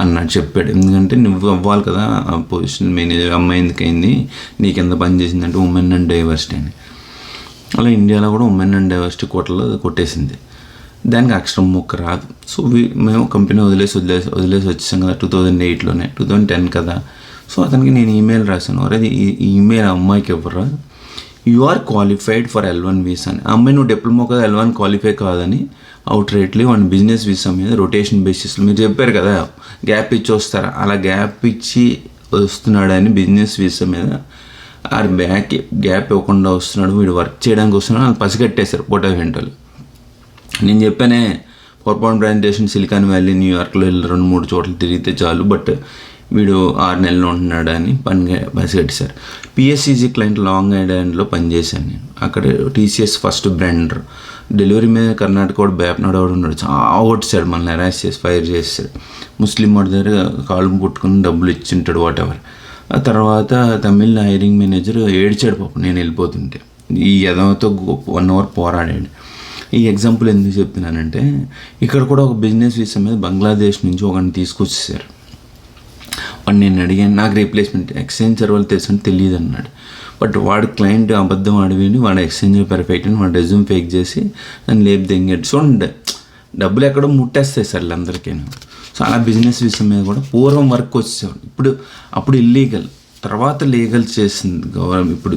అన్నాడు, చెప్పాడు. ఎందుకంటే నువ్వు అవ్వాలి కదా ఆ పొజిషన్, మేనేజర్. అమ్మాయి ఎందుకైంది, నీకెంత పని చేసిందంటే ఉమెన్ అండ్ డైవర్సిటీ అని. అలా ఇండియాలో కూడా ఉమెన్ అండ్ డైవర్సిటీ కోటలో కొట్టేసింది. దానికి అక్షరం ముక్క రాదు. సో మేము కంపెనీ వదిలేసి వచ్చేసాం కదా 2008లోనే. 2010 కదా. సో అతనికి నేను ఈమెయిల్ రాశాను, అరే ఈ ఈమెయిల్ అమ్మాయికి ఇవ్వరా, you are qualified for L1 visa అని. అమ్మాయి నువ్వు డిప్లొమా కదా L1 క్వాలిఫై కాదని out rightly one business visa మీద రొటేషన్ బేసిస్లో మీరు చెప్పారు కదా గ్యాప్ ఇచ్చి వస్తారా, అలా గ్యాప్ ఇచ్చి వస్తున్నాడని బిజినెస్ వీసా మీద ఆ గ్యాప్ ఇవ్వకుండా వస్తున్నాడు, వీడు వర్క్ చేయడానికి వస్తున్నాడు అని పసిగట్టేశారు పోటా వెంటలు. నేను చెప్పానే PowerPoint ప్రజెంటేషన్ సిలికాన్ వ్యాలీ న్యూయార్క్లో 2-3 చోట్ల తిరిగితే చాలు, బట్ వీడు 6 నెలలు ఉంటున్నాడు అని పసిగట్టేశారు. PSCG క్లయింట్ లాంగ్ ఐలాండ్లో పనిచేశాను నేను. అక్కడ TCS ఫస్ట్ బ్రాండర్ డెలివరీ మీద కర్ణాటక వాడు బేపనాడు ఉన్నాడు, చాలా కొట్టాడు, మనల్ని హెరాస్ చేసి ఫైర్ చేస్తాడు. ముస్లిం వాడి దగ్గర కాళ్ళు పుట్టుకుని డబ్బులు ఇచ్చింటాడు వాట్ ఎవర్. ఆ తర్వాత తమిళ హైరింగ్ మేనేజర్ ఏడ్చాడు పాపం నేను వెళ్ళిపోతుంటే. ఈ యదవతో 1 అవర్ పోరాడాడు. ఈ ఎగ్జాంపుల్ ఎందుకు చెప్తున్నానంటే ఇక్కడ కూడా ఒక బిజినెస్ వీసా మీద బంగ్లాదేశ్ నుంచి ఒకరిని తీసుకొచ్చేసారు. వాడు నేను అడిగాను, నాకు రీప్లేస్మెంట్ ఎక్స్చేంజర్ వాళ్ళు తెలుసు అని తెలియదు అన్నాడు. బట్ వాడు క్లయింట్ అబద్ధం అడిగిని వాడు ఎక్స్చేంజర్ పర్ఫెక్ట్ అని వాడు రెజ్యూమ్ ఫేక్ చేసి నన్ను లేపు దెంగాడు. చూడండి డబ్బులు ఎక్కడో ముట్టేస్తాయి సార్ అందరికీ. సో అలా బిజినెస్ వీసా మీద కూడా పూర్వం వర్క్ వచ్చేవాడు, అప్పుడు ఇల్లీగల్, తర్వాత లీగల్ చేసింది గవర్నమెంట్. ఇప్పుడు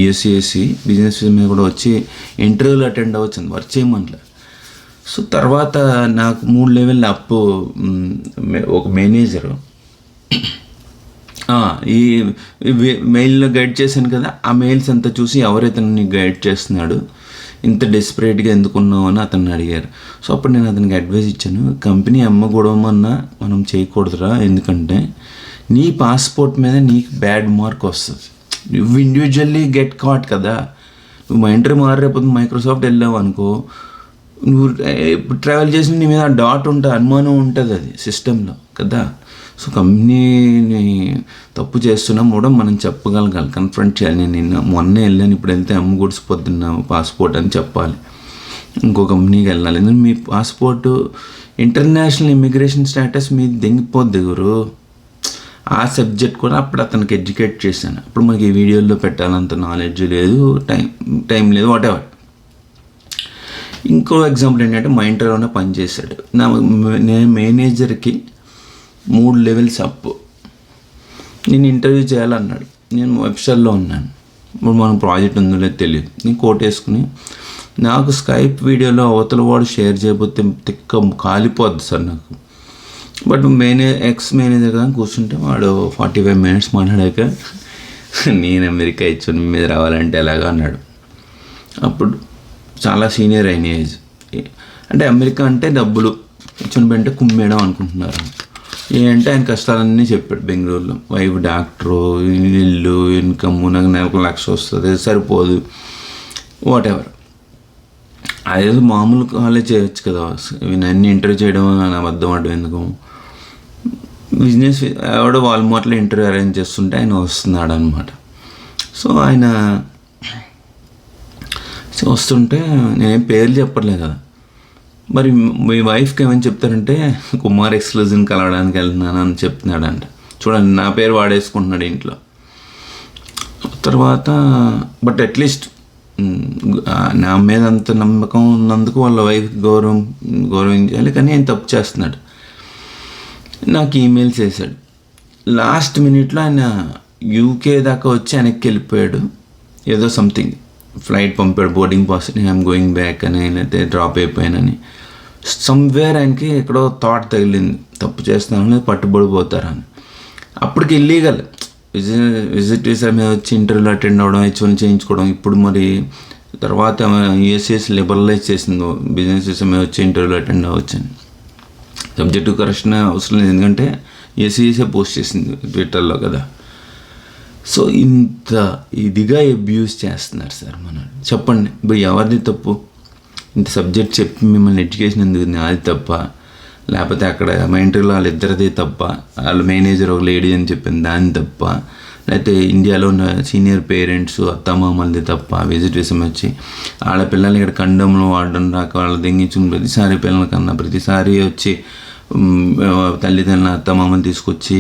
ESC బిజినెస్ వీసా మీద కూడా వచ్చి ఇంటర్వ్యూలు అటెండ్ అవ్వచ్చు వర్క్ చేయమనిలే. సో తర్వాత నాకు 3 లెవెల్ అప్పు ఒక మేనేజరు ఈ మెయిల్లో గైడ్ చేశాను కదా, ఆ మెయిల్స్ అంతా చూసి ఎవరైతే నీకు గైడ్ చేస్తున్నాడు ఇంత డెస్పరేట్గా ఎందుకున్నావు అని అతన్ని అడిగారు. సో అప్పుడు నేను అతనికి అడ్వైస్ ఇచ్చాను, కంపెనీ అమ్మకూడమన్నా మనం చేయకూడదురా, ఎందుకంటే నీ పాస్పోర్ట్ మీద నీకు బ్యాడ్ మార్క్ వస్తుంది, నువ్వు ఇండివిజువల్లీ గెట్ కాట్ కదా. నువ్వు మైంటరీ మారేపోతుంది మైక్రోసాఫ్ట్ వెళ్ళావు అనుకో, నువ్వు ట్రావెల్ చేసిన నీ మీద డాట్ ఉంటుంది, అనుమానం ఉంటుంది అది సిస్టంలో కదా. సో కంపెనీని తప్పు చేస్తున్నాం కూడా మనం చెప్పగలగాలి, కన్ఫ్రంట్ చేయాలి. నేను మొన్నే వెళ్ళాను, ఇప్పుడు వెళ్తే అమ్మ పొద్దున్న పాస్పోర్ట్ అని చెప్పాలి, ఇంకో కంపెనీకి వెళ్ళాలి. ఎందుకంటే మీ పాస్పోర్టు ఇంటర్నేషనల్ ఇమిగ్రేషన్ స్టేటస్ మీద దెంగిపోద్ది గురు. ఆ సబ్జెక్ట్ కూడా అప్పుడు అతనికి ఎడ్యుకేట్ చేశాను. అప్పుడు మనకి ఈ వీడియోల్లో పెట్టాలంత నాలెడ్జ్ లేదు, టైం లేదు, వాట్ ఎవర్. ఇంకో ఎగ్జాంపుల్ ఏంటంటే మా ఇంటర్వ్యూలోనే పనిచేశాడు. నేను మేనేజర్కి 3 లెవెల్స్ అప్పు, నేను ఇంటర్వ్యూ చేయాలన్నాడు. నేను వెబ్సైట్లో ఉన్నాను, ఇప్పుడు మన ప్రాజెక్ట్ ఉందో లేదో తెలియదు. నేను కోట్ వేసుకుని నాకు స్కైప్ వీడియోలో అవతల వాడు షేర్ చేయబోతే తిక్క కాలిపోద్ది సార్ నాకు. బట్ ఎక్స్ మేనేజర్ కానీ కూర్చుంటే వాడు 45 మినిట్స్ మాట్లాడాక నేను అమెరికా ఇచ్చాను మీ మీద రావాలంటే ఎలాగా అన్నాడు. అప్పుడు చాలా సీనియర్ అయిన ఏజ్, అంటే అమెరికా అంటే డబ్బులు ఇచ్చిన అంటే కుమ్మేయడం అనుకుంటున్నారు. ఏంటంటే ఆయన కష్టాలన్నీ చెప్పాడు. బెంగళూరులో వైఫ్ డాక్టరు, ఇల్లు, ఇన్కమ్, నాకు నెలకు 1,00,000 వస్తుంది, సరిపోదు, వాట్ ఎవర్. అదేదో మామూలు కాలేజ్ చేయొచ్చు కదా, అన్ని ఇంటర్వ్యూ చేయడం అని అబద్ధం ఆడడం ఎందుకు. బిజినెస్ ఎవడో వాల్మార్ట్లో ఇంటర్వ్యూ అరేంజ్ చేస్తుంటే ఆయన వస్తున్నాడు అనమాట. సో ఆయన వస్తుంటే నేనేం పేర్లు చెప్పట్లేదు కదా. మరి మీ వైఫ్కి ఏమని చెప్తారంటే కుమార్ ఎక్స్క్లూజివ్ని కలవడానికి వెళ్తున్నాను అని చెప్తున్నాడంట. చూడండి నా పేరు వాడేసుకుంటున్నాడు ఇంట్లో. తర్వాత బట్ అట్లీస్ట్ నా మీద అంత నమ్మకం ఉన్నందుకు వాళ్ళ వైఫ్ గౌరవించాలి, కానీ ఆయన తప్పు చేస్తున్నాడు. నాకు ఈమెయిల్స్ వేసాడు. లాస్ట్ మినిట్లో ఆయన UK దాకా వచ్చి వెనక్కి వెళ్ళిపోయాడు. ఏదో సంథింగ్ ఫ్లైట్ పంపాడు, boarding pass, I'm going back అని, అయితే డ్రాప్ అయిపోయానని. సమ్వేర్ ఆయనకి ఎక్కడో థాట్ తగిలింది, తప్పు చేస్తానని పట్టుబడిపోతారని. అప్పటికి ఇల్లీగల్ విజిట్ వీసా మీద వచ్చి ఇంటర్వ్యూలు అటెండ్ అవ్వడం, H1 చేయించుకోవడం. ఇప్పుడు మరి తర్వాత USCIS లిబరలైజ్ చేసింది, బిజినెస్ వీసా మీద వచ్చి ఇంటర్వ్యూలు అటెండ్ అవ్వచ్చని. సబ్జెక్టు కరెక్షన్ అవసరం లేదు, ఎందుకంటే USCIS పోస్ట్ చేసింది ట్విట్టర్లో కదా. సో ఇంత ఇదిగా అబ్యూస్ చేస్తున్నారు సార్ మనం. చెప్పండి ఇప్పుడు ఎవరిది తప్పు? ఇంత సబ్జెక్ట్ చెప్పి మిమ్మల్ని ఎడ్యుకేషన్ ఎందుకు అది తప్ప, లేకపోతే అక్కడ మా ఇంటర్వ్యూలో వాళ్ళిద్దరిది తప్ప, వాళ్ళ మేనేజర్ ఒక లేడీ అని చెప్పింది దాని తప్ప, లేకపోతే ఇండియాలో ఉన్న సీనియర్ పేరెంట్స్ అత్తమామలది తప్ప, విజిట్ వీసా వచ్చి వాళ్ళ పిల్లలు ఇక్కడ కండంలో వాడడం రాక వాళ్ళు దెంగించుకుని ప్రతిసారి పిల్లల కన్నా ప్రతిసారి వచ్చి తల్లిదండ్రుల అత్తమామని తీసుకొచ్చి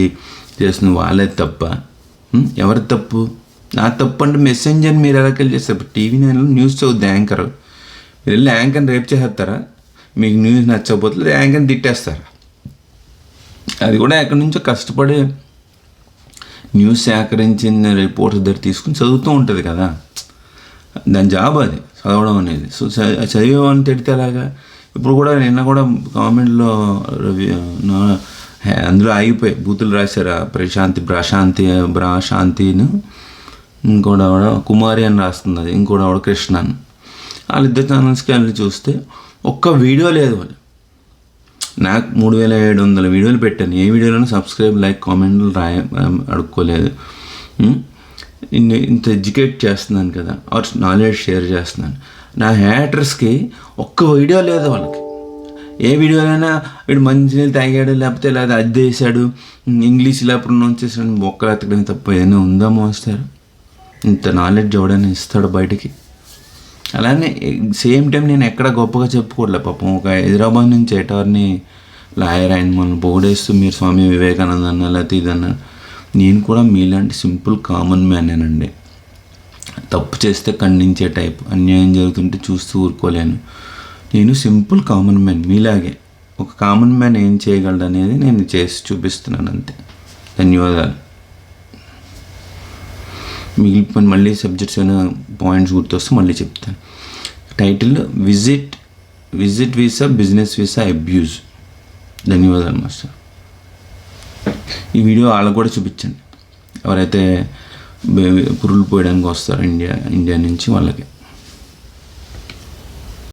చేస్తుంది వాళ్ళది తప్ప. ఎవరి తప్పు? నా తప్పు అంటే మెసెంజర్ మీరు ఎలాకెళ్ళి చేస్తారు. TV 9 న్యూస్ చదువుద్ది యాంకర్, మీరు వెళ్ళి యాంకర్ని రేపు చేస్తారా? మీకు న్యూస్ నచ్చకపోతే యాంకర్ని తిట్టేస్తారా? అది కూడా ఎక్కడి నుంచో కష్టపడి న్యూస్ సేకరించిన రిపోర్ట్స్ దగ్గర తీసుకుని చదువుతూ ఉంటుంది కదా, దాని జాబ్ అది చదవడం అనేది. సో చదివేవాడిని తిడితే అలాగా. ఇప్పుడు కూడా నిన్న కూడా కామెంట్లో అందులో ఆగిపోయి బూతులు రాశారు, బ్రాశాంతిను ఇంకోటి ఆవిడ కుమారి అని రాస్తుంది, అది ఇంకోటి ఆవిడ కృష్ణ అని. వాళ్ళిద్దరు ఛానల్స్కి వెళ్ళి చూస్తే ఒక్క వీడియో లేదు. వాళ్ళు నాకు 3700 వీడియోలు పెట్టాను, ఏ వీడియోలోనూ సబ్స్క్రైబ్, లైక్, కామెంట్లు అడుక్కోలేదు. ఇంత ఎడ్యుకేట్ చేస్తున్నాను కదా, ఆర్ నాలెడ్జ్ షేర్ చేస్తున్నాను. నా హ్యాటర్స్కి ఒక్క వీడియో లేదు వాళ్ళకి. ఏ వీడియోలైనా వీడు మంచినీళ్ళు తాగాడు, లేకపోతే లేదా అది వేసాడు, ఇంగ్లీష్ ఇలా ప్రొనౌన్స్ చేసాడు, మొక్కలు ఎత్తడం తప్ప ఏదైనా ఉందా మోస్తారు? ఇంత నాలెడ్జ్ ఎవడైనా ఇస్తాడు బయటికి? అలానే సేమ్ టైం నేను ఎక్కడ గొప్పగా చెప్పుకోవట్లే. పాపం ఒక హైదరాబాద్ నుంచి అటార్నీ లాయర్ ఆయన మనల్ని పొగిడేస్తూ మీరు స్వామి వివేకానంద అన్న లేకపోతే ఇదన్నా. నేను కూడా మీలాంటి సింపుల్ కామన్ మ్యానేనండి. తప్పు చేస్తే ఖండించే టైప్, అన్యాయం జరుగుతుంటే చూస్తూ ఊరుకోలేను. నేను సింపుల్ కామన్ మ్యాన్, మీలాగే. ఒక కామన్ మ్యాన్ ఏం చేయగలడు అనేది నేను చేసి చూపిస్తున్నాను అంతే. ధన్యవాదాలు. మిగిలిపోయిన మళ్ళీ సబ్జెక్ట్స్ అయినా పాయింట్స్ గుర్తొస్తే మళ్ళీ చెప్తాను. Title visit visa, business visa abuse. ధన్యవాదాలు మాస్టర్. ఈ వీడియో వాళ్ళకు కూడా చూపించండి, ఎవరైతే పురుగులు పోయడానికి వస్తారో ఇండియా నుంచి వాళ్ళకి.